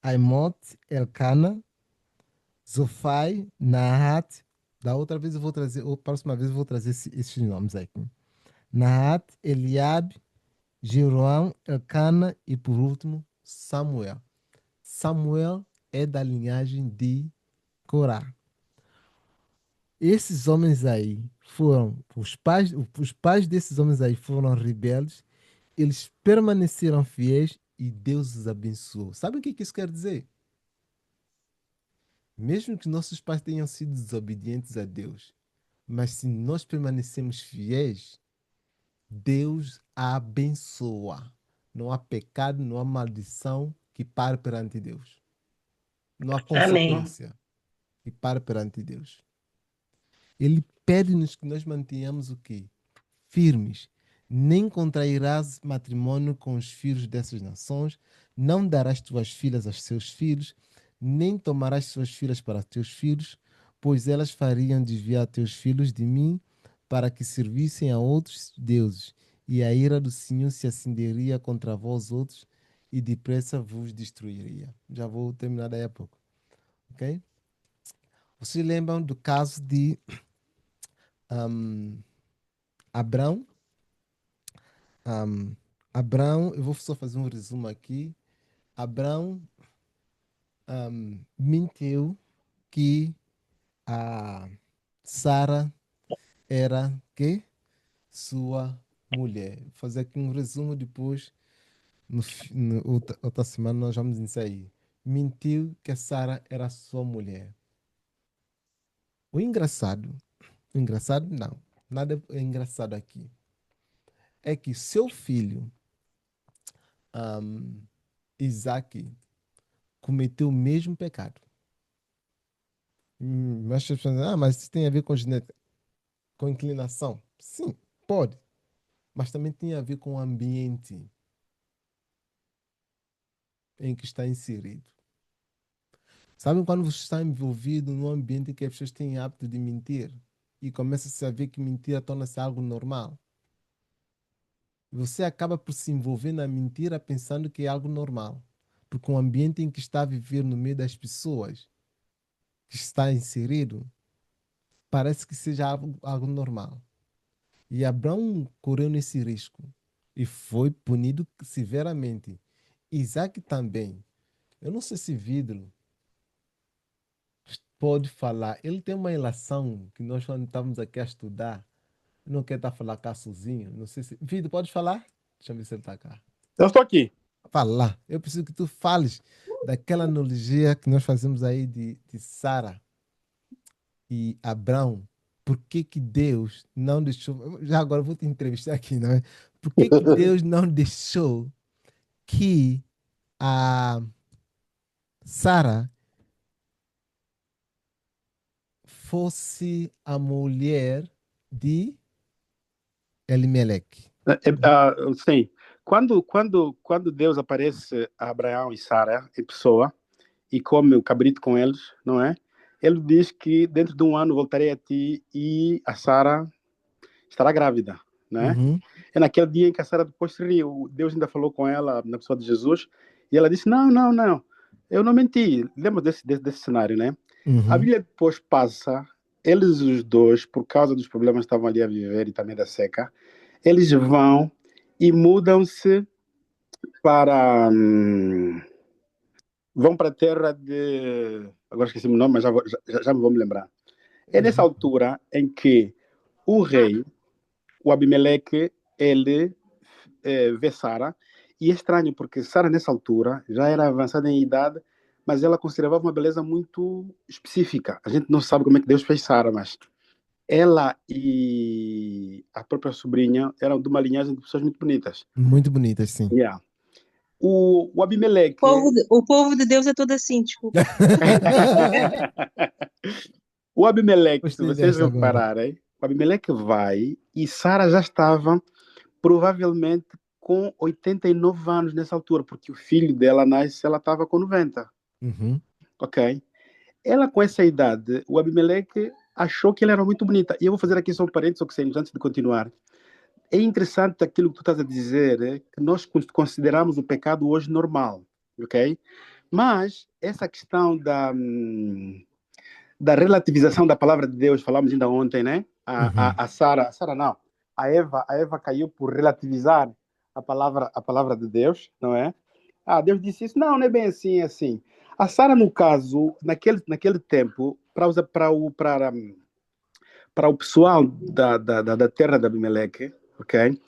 Aimote, Elcana, Zofai, Nahat. Da outra vez eu vou trazer, ou próxima vez eu vou trazer esses nomes aqui. Nahat, Eliabe, Jeroão, Elcana e por último Samuel. Samuel é da linhagem de Corá. Esses homens aí foram, os pais desses homens aí foram rebeldes, eles permaneceram fiéis e Deus os abençoou. Sabe o que isso quer dizer? Mesmo que nossos pais tenham sido desobedientes a Deus, mas se nós permanecemos fiéis, Deus a abençoa. Não há pecado, não há maldição que pare perante Deus. Não há Amém. consequência que pare perante Deus. Ele pede-nos que nós mantenhamos o quê? Firmes. Nem contrairás matrimônio com os filhos dessas nações, não darás tuas filhas aos seus filhos, nem tomarás suas filhas para teus filhos, pois elas fariam desviar teus filhos de mim, para que servissem a outros deuses, e a ira do Senhor se acenderia contra vós outros, e depressa vos destruiria. Já vou terminar daí a pouco. Ok? Vocês lembram do caso de Abrão? Abrão, eu vou só fazer um resumo aqui. Abrão mentiu que a Sara era que sua mulher. Vou fazer aqui um resumo depois. Outra semana nós vamos nisso aí. Mentiu que a Sara era sua mulher. O engraçado não, nada é engraçado aqui. É que seu filho, Isaac, cometeu o mesmo pecado. Mas as pessoas dizem, mas isso tem a ver com genética, com inclinação. Sim, pode. Mas também tem a ver com o ambiente em que está inserido. Sabem quando você está envolvido num ambiente que as pessoas têm hábito de mentir e começa-se a ver que mentira torna-se algo normal? Você acaba por se envolver na mentira pensando que é algo normal. Porque o ambiente em que está a viver no meio das pessoas que está inserido parece que seja algo normal. E Abraão correu nesse risco e foi punido severamente. Isaac também. Eu não sei se Vidro pode falar. Ele tem uma relação que nós, quando estávamos aqui a estudar, não quer estar a falar cá sozinho. Não sei se. Vidro, pode falar? Deixa eu ver se ele está cá. Eu estou aqui. Fala. Eu preciso que tu fales daquela analogia que nós fazemos aí de Sara e Abraão. Por que que Deus não deixou... Já agora eu vou te entrevistar aqui, não é? Por que que Deus não deixou que a Sara fosse a mulher de Elimeleque? Sim. Quando Deus aparece a Abraão e Sara em pessoa e come o cabrito com eles, não é? Ele diz que dentro de um ano voltarei a ti e a Sara estará grávida, não é? Uhum. É naquele dia em que a Sara depois se riu. Deus ainda falou com ela na pessoa de Jesus e ela disse, não, eu não menti. Lembra desse cenário, né? Uhum. A Bíblia depois passa, eles os dois, por causa dos problemas que estavam ali a viver e também da seca, eles vão e mudam-se para... vão para a terra de... Agora esqueci o nome, mas já me vou me lembrar. É nessa altura em que o rei, o Abimeleque, ele vê Sara, e é estranho, porque Sara nessa altura já era avançada em idade, mas ela conservava uma beleza muito específica. A gente não sabe como é que Deus fez Sara, mas ela e a própria sobrinha eram de uma linhagem de pessoas muito bonitas. Muito bonitas, sim. Yeah. O Abimeleque. O povo de Deus é todo assim, desculpa. O Abimeleque, se Gostei vocês dessa agora. repararem, o Abimeleque vai e Sara já estava provavelmente com 89 anos nessa altura, porque o filho dela nasce, ela estava com 90, Uhum. ok? Ela com essa idade, o Abimeleque achou que ela era muito bonita. E eu vou fazer aqui só um parênteses, antes de continuar. É interessante aquilo que tu estás a dizer, que nós consideramos o pecado hoje normal, ok? Mas essa questão da relativização da palavra de Deus, falamos ainda ontem, né? A Sara não, a Eva caiu por relativizar a palavra de Deus, não é? Deus disse isso, não é bem assim, é assim. A Sara, no caso, naquele tempo, para o pessoal da terra de Abimeleque, ok?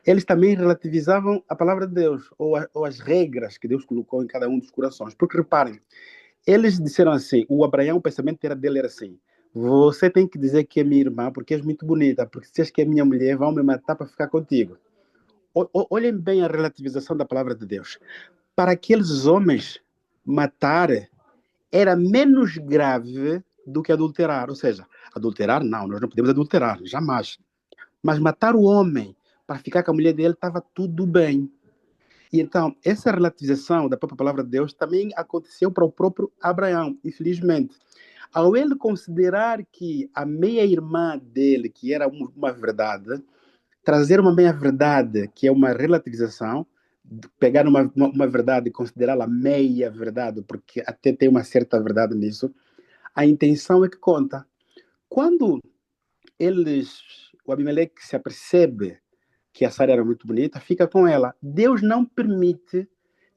Eles também relativizavam a palavra de Deus, ou as regras que Deus colocou em cada um dos corações. Porque, reparem, eles disseram assim, o Abraão, o pensamento dele era assim, você tem que dizer que é minha irmã, porque és muito bonita, porque se és que é minha mulher, vão me matar para ficar contigo. Olhem bem a relativização da palavra de Deus. Para aqueles homens, matar era menos grave do que adulterar. Ou seja, adulterar, não, nós não podemos adulterar, jamais. Mas matar o homem para ficar com a mulher dele estava tudo bem. E então, essa relativização da própria palavra de Deus também aconteceu para o próprio Abraão, infelizmente. Ao ele considerar que a meia-irmã dele, que era uma verdade, trazer uma meia-verdade, que é uma relativização, pegar uma verdade e considerá-la meia-verdade, porque até tem uma certa verdade nisso, a intenção é que conta. Quando o Abimeleque se apercebe que a Sara era muito bonita, fica com ela. Deus não permite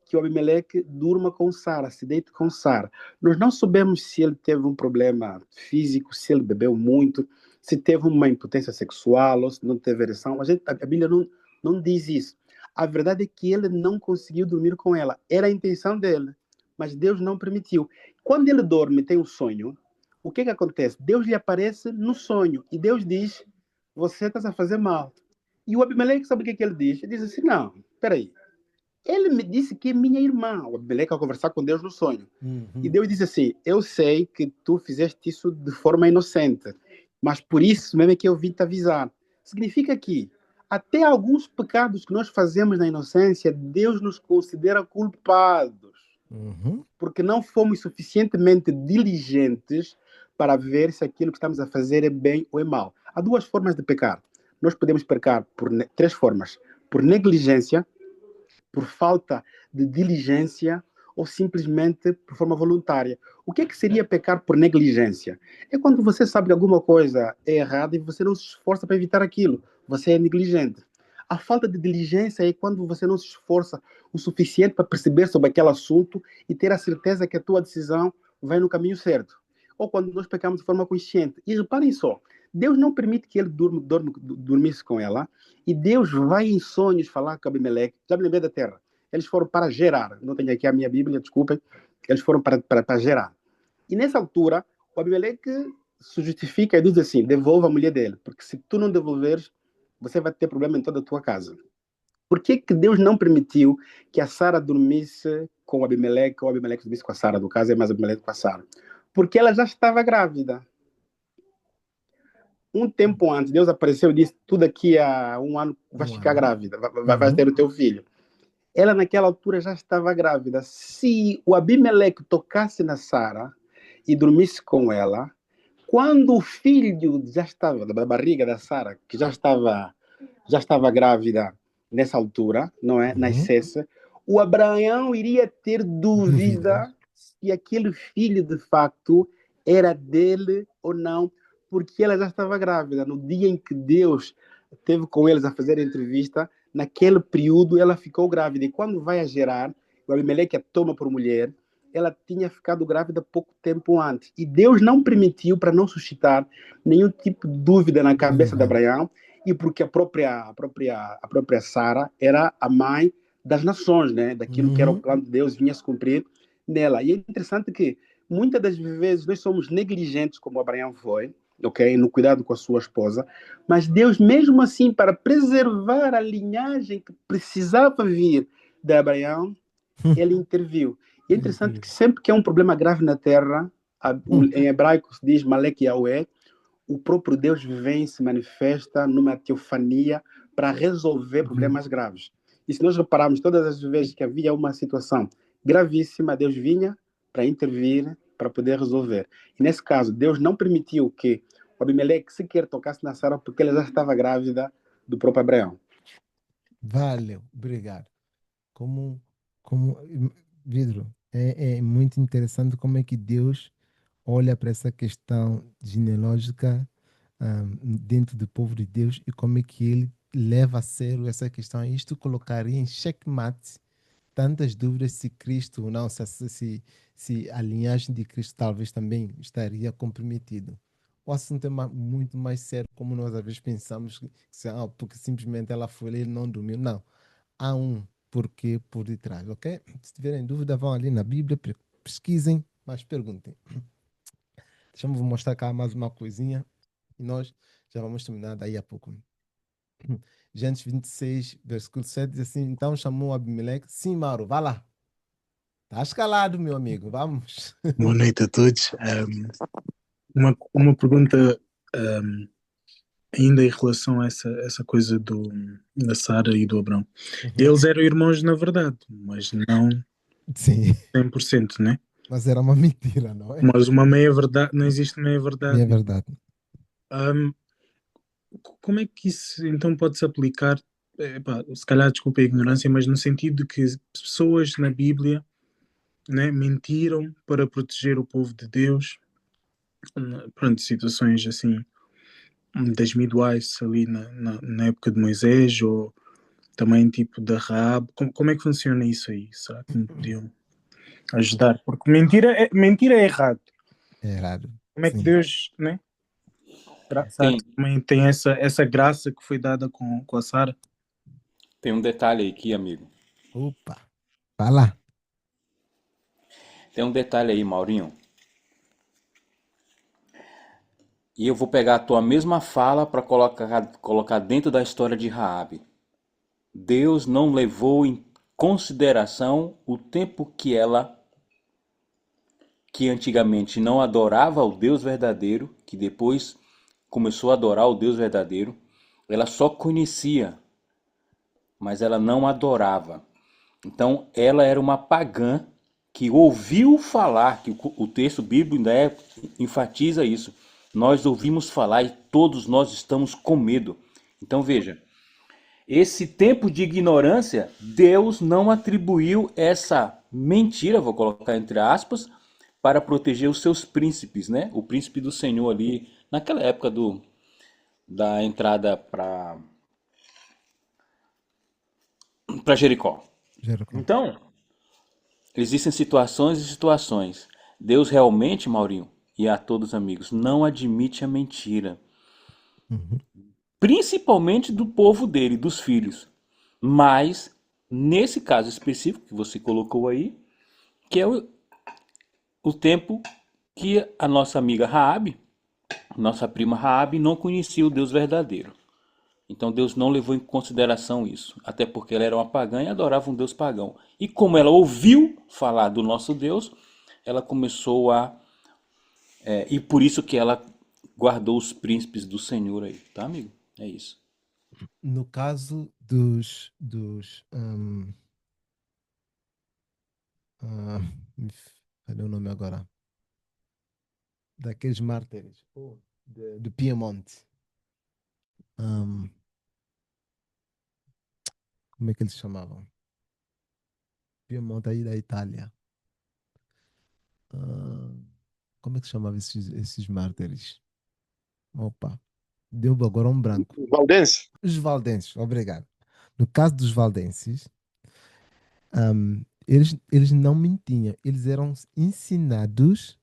que o Abimeleque durma com Sara, se deite com Sara. Nós não sabemos se ele teve um problema físico, se ele bebeu muito, se teve uma impotência sexual ou se não teve ereção. A Bíblia não diz isso. A verdade é que ele não conseguiu dormir com ela. Era a intenção dele, mas Deus não permitiu. Quando ele dorme, tem um sonho, o que acontece? Deus lhe aparece no sonho e Deus diz, você está a fazer mal. E o Abimeleque, sabe o que ele diz? Ele diz assim, não, peraí. Ele me disse que é minha irmã. O Abimeleque vai conversar com Deus no sonho. E Deus diz assim, eu sei que tu fizeste isso de forma inocente, mas por isso mesmo é que eu vim te avisar. Significa que até alguns pecados que nós fazemos na inocência, Deus nos considera culpados. Porque não fomos suficientemente diligentes para ver se aquilo que estamos a fazer é bem ou é mal. Há duas formas de pecar. Nós podemos pecar por três formas. Por negligência, por falta de diligência ou simplesmente por forma voluntária. O que seria pecar por negligência? É quando você sabe que alguma coisa é errada e você não se esforça para evitar aquilo. Você é negligente. A falta de diligência é quando você não se esforça o suficiente para perceber sobre aquele assunto e ter a certeza que a tua decisão vai no caminho certo. Ou quando nós pecamos de forma consciente. E reparem só, Deus não permite que ele dormisse com ela, e Deus vai em sonhos falar com Abimeleque. Já me lembrei da terra. Eles foram para Gerar. Não tenho aqui a minha Bíblia, desculpem. Eles foram para Gerar. E nessa altura, o Abimeleque se justifica e diz assim, devolva a mulher dele, porque se tu não devolveres, você vai ter problema em toda a tua casa. Por que Deus não permitiu que a Sara dormisse com o Abimeleque, ou o Abimeleque dormisse com a Sara, no caso é mais o Abimeleque com a Sara? Porque ela já estava grávida. Um tempo antes, Deus apareceu e disse, tu daqui a um ano vais ficar grávida, vais ter o teu filho. Ela naquela altura já estava grávida. Se o Abimeleque tocasse na Sara e dormisse com ela, quando o filho já estava da barriga da Sara, que já estava grávida nessa altura, não é? Nascesse, o Abraão iria ter dúvida se aquele filho de facto era dele ou não, porque ela já estava grávida. No dia em que Deus teve com eles a fazer a entrevista, naquele período ela ficou grávida. E quando vai a Gerar, o Abimeleque a toma por mulher, ela tinha ficado grávida pouco tempo antes. E Deus não permitiu para não suscitar nenhum tipo de dúvida na cabeça de Abraão, e porque a própria Sara era a mãe das nações, né? Daquilo que era o plano de Deus vinha se cumprir nela. E é interessante que muitas das vezes nós somos negligentes, como Abraão foi, ok? No cuidado com a sua esposa. Mas Deus, mesmo assim, para preservar a linhagem que precisava vir de Abraão, ele interviu. E é interessante que sempre que há um problema grave na terra, em hebraico se diz Malek Yahweh, o próprio Deus vem, se manifesta numa teofania para resolver problemas graves. E se nós repararmos, todas as vezes que havia uma situação gravíssima, Deus vinha para intervir, para poder resolver. E nesse caso, Deus não permitiu que o Abimeleque sequer tocasse na Sara, porque ela já estava grávida do próprio Abraão. Valeu, obrigado. Como Vidro, é muito interessante como é que Deus olha para essa questão genealógica dentro do povo de Deus e como é que ele leva a sério essa questão. Isto colocaria em xeque-mate tantas dúvidas se Cristo ou não, se a linhagem de Cristo talvez também estaria comprometido. O assunto é muito mais sério, como nós às vezes pensamos, porque simplesmente ela foi ler e não dormiu. Não, há um porquê por detrás, ok? Se tiverem dúvida, vão ali na Bíblia, pesquisem, mas perguntem. Deixa-me vos mostrar cá mais uma coisinha e nós já vamos terminar daí a pouco. Gênesis 26, versículo 7 diz assim: então chamou Abimeleque. Sim, Mauro, vá lá. Tá escalado, meu amigo, vamos. Boa noite a todos. Uma pergunta ainda em relação a essa coisa da Sara e do Abrão. Eles eram irmãos na verdade, mas não Sim. 100%, né? Mas era uma mentira, não é? Mas uma meia-verdade, não existe meia-verdade. É verdade. Como é que isso então pode-se aplicar? Se calhar, desculpa a ignorância, mas no sentido de que pessoas na Bíblia, né, mentiram para proteger o povo de Deus. Pronto, situações assim das midwives ali na época de Moisés, ou também tipo da Rahab. Como é que funciona isso aí? Será que me podiam ajudar? Porque mentira é errado. É errado. Como é que Deus, né? Também tem essa graça que foi dada com a Sara? Tem um detalhe aqui, amigo. Opa, fala. Tem um detalhe aí, Maurinho. E eu vou pegar a tua mesma fala para colocar dentro da história de Raabe. Deus não levou em consideração o tempo que ela, que antigamente não adorava o Deus verdadeiro, que depois começou a adorar o Deus verdadeiro, ela só conhecia, mas ela não adorava. Então ela era uma pagã que ouviu falar, que o texto bíblico ainda enfatiza isso. Nós ouvimos falar e todos nós estamos com medo. Então veja, esse tempo de ignorância, Deus não atribuiu essa mentira, vou colocar entre aspas, para proteger os seus príncipes, né? O príncipe do Senhor ali, naquela época da entrada para Jericó. Então, existem situações e situações. Deus realmente, Maurinho, e a todos os amigos, não admite a mentira. Principalmente do povo dele, dos filhos. Mas, nesse caso específico que você colocou aí, que é o tempo que a nossa amiga Raabe, nossa prima Raabe, não conhecia o Deus verdadeiro. Então Deus não levou em consideração isso, até porque ela era uma pagã e adorava um Deus pagão. E como ela ouviu falar do nosso Deus, ela começou e por isso que ela guardou os príncipes do Senhor aí, tá, amigo? É isso. No caso cadê o nome agora? Daqueles mártires do Piemonte. Como é que eles chamavam? Piemonte aí da Itália. Como é que se chamava esses mártires? Opa, deu agora um branco. Valdense. Os valdenses, obrigado. No caso dos valdenses, eles não mentiam, eles eram ensinados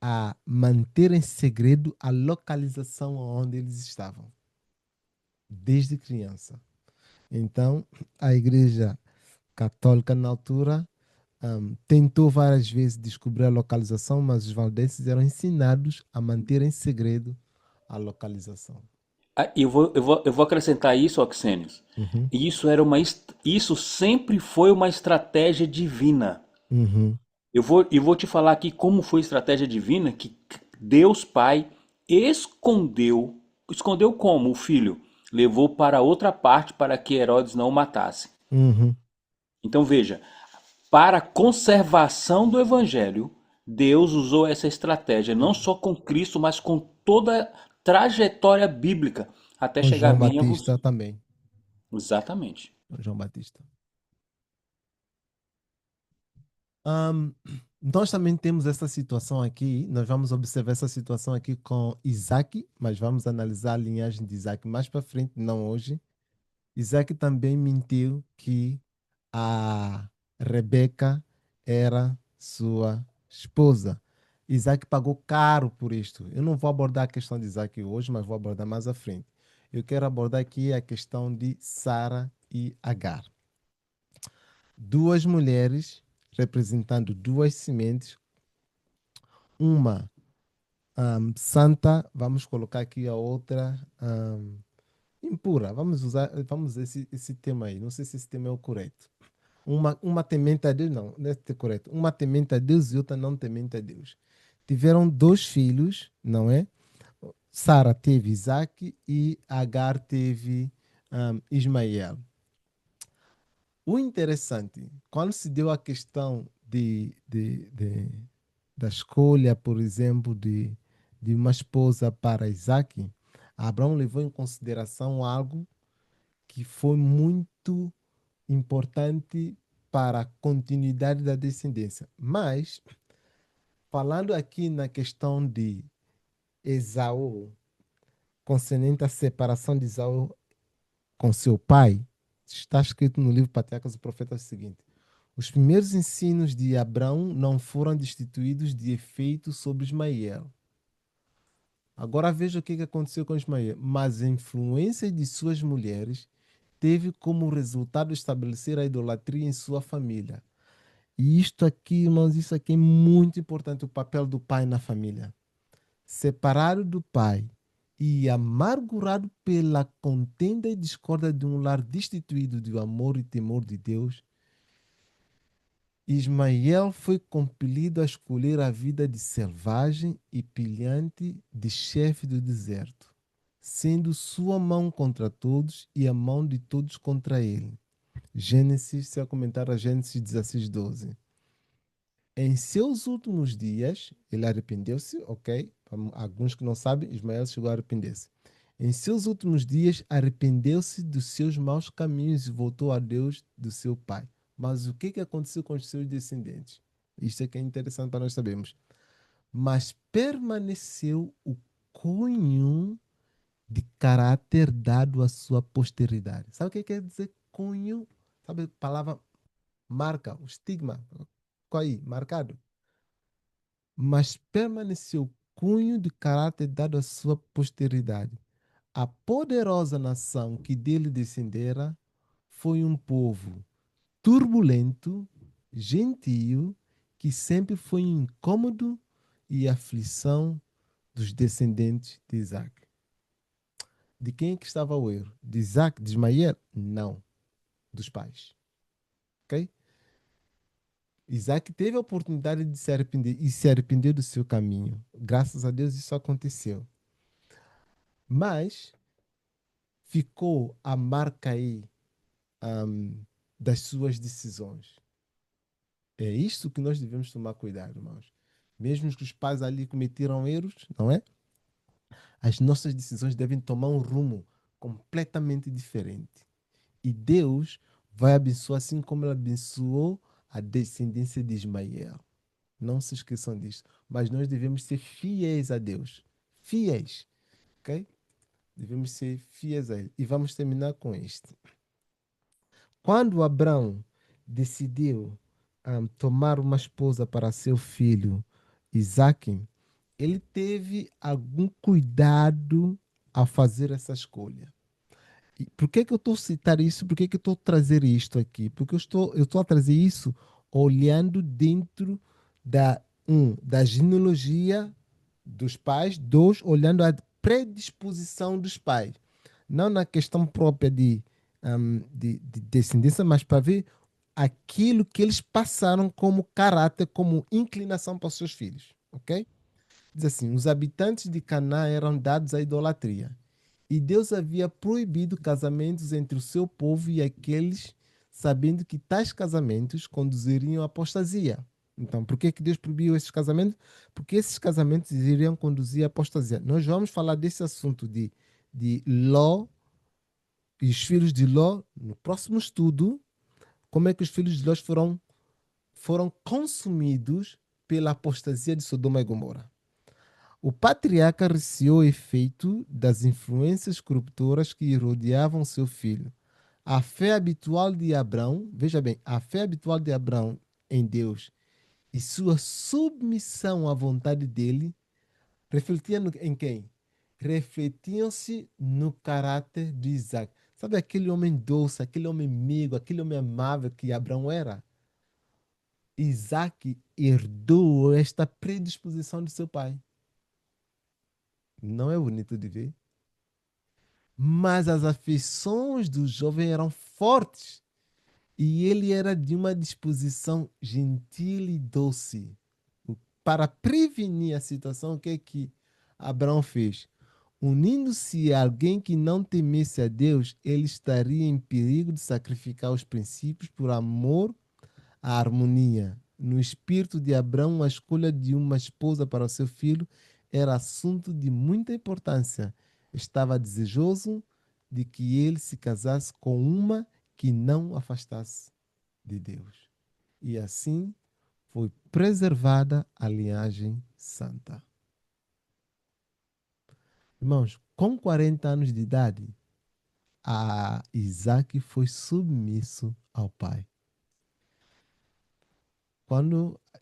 a manter em segredo a localização onde eles estavam, desde criança. Então, a igreja católica na altura tentou várias vezes descobrir a localização, mas os valdenses eram ensinados a manter em segredo a localização. Eu vou acrescentar isso, Oxênios. Uhum, Isso sempre foi uma estratégia divina. uhum, Eu vou te falar aqui como foi estratégia divina que Deus Pai escondeu como o filho? Levou para outra parte para que Herodes não o matasse. uhum. Então veja, para a conservação do evangelho, Deus usou essa estratégia não só com Cristo, mas com toda a trajetória bíblica até Com chegar João bem a Batista você. também. Exatamente. Com João Batista. Ahm, nós também temos essa situação aqui, nós vamos observar essa situação aqui com Isaac, mas vamos analisar a linhagem de Isaac mais para frente, não hoje. Isaac também mentiu que a Rebeca era sua esposa. Isaac pagou caro por isto. Eu não vou abordar a questão de Isaac hoje, mas vou abordar mais à frente. Eu quero abordar aqui a questão de Sara e Agar. Duas mulheres representando duas sementes, uma santa, vamos colocar aqui a outra impura. Vamos usar esse tema aí. Não sei se esse tema é o correto. Uma temente a Deus, não é correto. Uma temente a Deus e outra não temente a Deus. Tiveram dois filhos, não é? Sara teve Isaac e Agar teve Ismael. O interessante, quando se deu a questão da escolha, por exemplo, de uma esposa para Isaac, Abraão levou em consideração algo que foi muito importante para a continuidade da descendência. Mas, falando aqui na questão de Esaú, concernente à separação de Esaú com seu pai, está escrito no livro Patriarcas do Profeta o seguinte: os primeiros ensinos de Abraão não foram destituídos de efeito sobre Ismael. Agora veja o que aconteceu com Ismael. Mas a influência de suas mulheres teve como resultado estabelecer a idolatria em sua família. E isto aqui, irmãos, isso aqui é muito importante, o papel do pai na família. Separado do pai e amargurado pela contenda e discórdia de um lar destituído do amor e temor de Deus, Ismael foi compelido a escolher a vida de selvagem e pilhante de chefe do deserto, sendo sua mão contra todos e a mão de todos contra ele. Gênesis, se eu comentar a Gênesis 16:12. Em seus últimos dias, ele arrependeu-se, ok? Alguns que não sabem, Ismael chegou a arrepender-se. Em seus últimos dias, arrependeu-se dos seus maus caminhos e voltou a Deus do seu pai. Mas o que aconteceu com os seus descendentes? Isso é que é interessante para nós sabermos. Mas permaneceu o cunho de caráter dado à sua posteridade. Sabe o que quer dizer cunho? Sabe a palavra marca, o estigma? Qual aí? Marcado. Mas permaneceu o cunho de caráter dado à sua posteridade. A poderosa nação que dele descendera foi um povo turbulento, gentio, que sempre foi incômodo e aflição dos descendentes de Isaac. De quem é que estava o erro? De Isaac, de Ismael? Não. Dos pais. Ok? Isaac teve a oportunidade de se arrepender e se arrependeu do seu caminho. Graças a Deus isso aconteceu. Mas ficou a marca aí das suas decisões. É isso que nós devemos tomar cuidado, irmãos. Mesmo que os pais ali cometeram erros, não é? As nossas decisões devem tomar um rumo completamente diferente. E Deus vai abençoar assim como ele abençoou a descendência de Ismael. Não se esqueçam disso. Mas nós devemos ser fiéis a Deus. Fiéis. Ok? Devemos ser fiéis a Ele. E vamos terminar com este. Quando Abraão decidiu tomar uma esposa para seu filho Isaque, ele teve algum cuidado ao fazer essa escolha. E por que eu estou a citar isso? Por que eu estou a trazer isto aqui? Porque eu estou a trazer isso olhando dentro da genealogia dos pais, dois, olhando predisposição dos pais. Não na questão própria de descendência, mas para ver aquilo que eles passaram como caráter, como inclinação para os seus filhos. Ok? Diz assim: os habitantes de Canaã eram dados à idolatria. E Deus havia proibido casamentos entre o seu povo e aqueles, sabendo que tais casamentos conduziriam à apostasia. Então, por que Deus proibiu esses casamentos? Porque esses casamentos iriam conduzir à apostasia. Nós vamos falar desse assunto de Ló e os filhos de Ló no próximo estudo. Como é que os filhos de Ló foram consumidos pela apostasia de Sodoma e Gomorra. O patriarca receou o efeito das influências corruptoras que rodeavam seu filho. A fé habitual de Abraão, veja bem, a fé habitual de Abraão em Deus e sua submissão à vontade dele refletiam em quem? Refletiam-se no caráter de Isaac. Sabe aquele homem doce, aquele homem amigo, aquele homem amável que Abraão era? Isaac herdou esta predisposição de seu pai. Não é bonito de ver? Mas as afeições do jovem eram fortes e ele era de uma disposição gentil e doce. Para prevenir a situação, o que é que Abraão fez? Unindo-se a alguém que não temesse a Deus, ele estaria em perigo de sacrificar os princípios por amor à harmonia. No espírito de Abraão, a escolha de uma esposa para o seu filho era assunto de muita importância. Estava desejoso de que ele se casasse com uma que não o afastasse de Deus. E assim foi preservada a linhagem santa. Irmãos, com 40 anos de idade, Isaac foi submisso ao pai.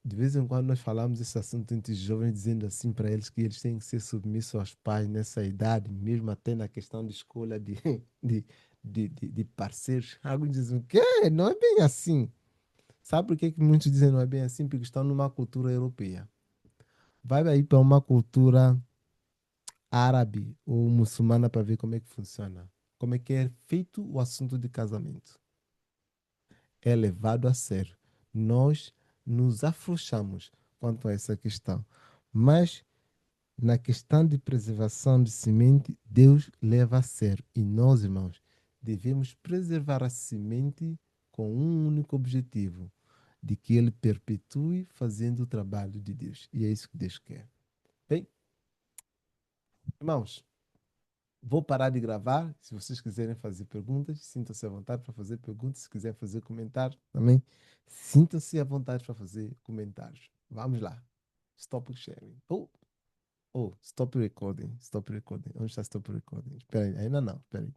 De vez em quando nós falamos esse assunto entre os jovens, dizendo assim para eles que eles têm que ser submissos aos pais nessa idade, mesmo até na questão de escolha de parceiros. Alguns dizem, o quê? Não é bem assim. Sabe por que muitos dizem não é bem assim? Porque estão numa cultura europeia. Vai aí para uma cultura árabe ou muçulmana para ver como é que funciona. Como é que é feito o assunto de casamento. É levado a sério. Nós nos afrouxamos quanto a essa questão. Mas na questão de preservação de semente, Deus leva a sério. E nós, irmãos, devemos preservar a semente com um único objetivo, de que ele perpetue fazendo o trabalho de Deus. E é isso que Deus quer. Bem, irmãos, vou parar de gravar. Se vocês quiserem fazer perguntas, sintam-se à vontade para fazer perguntas. Se quiserem fazer comentários também, sintam-se à vontade para fazer comentários. Vamos lá. Stop sharing. Stop recording. Stop recording. Onde está stop recording? Espera aí, ainda não. Espera aí.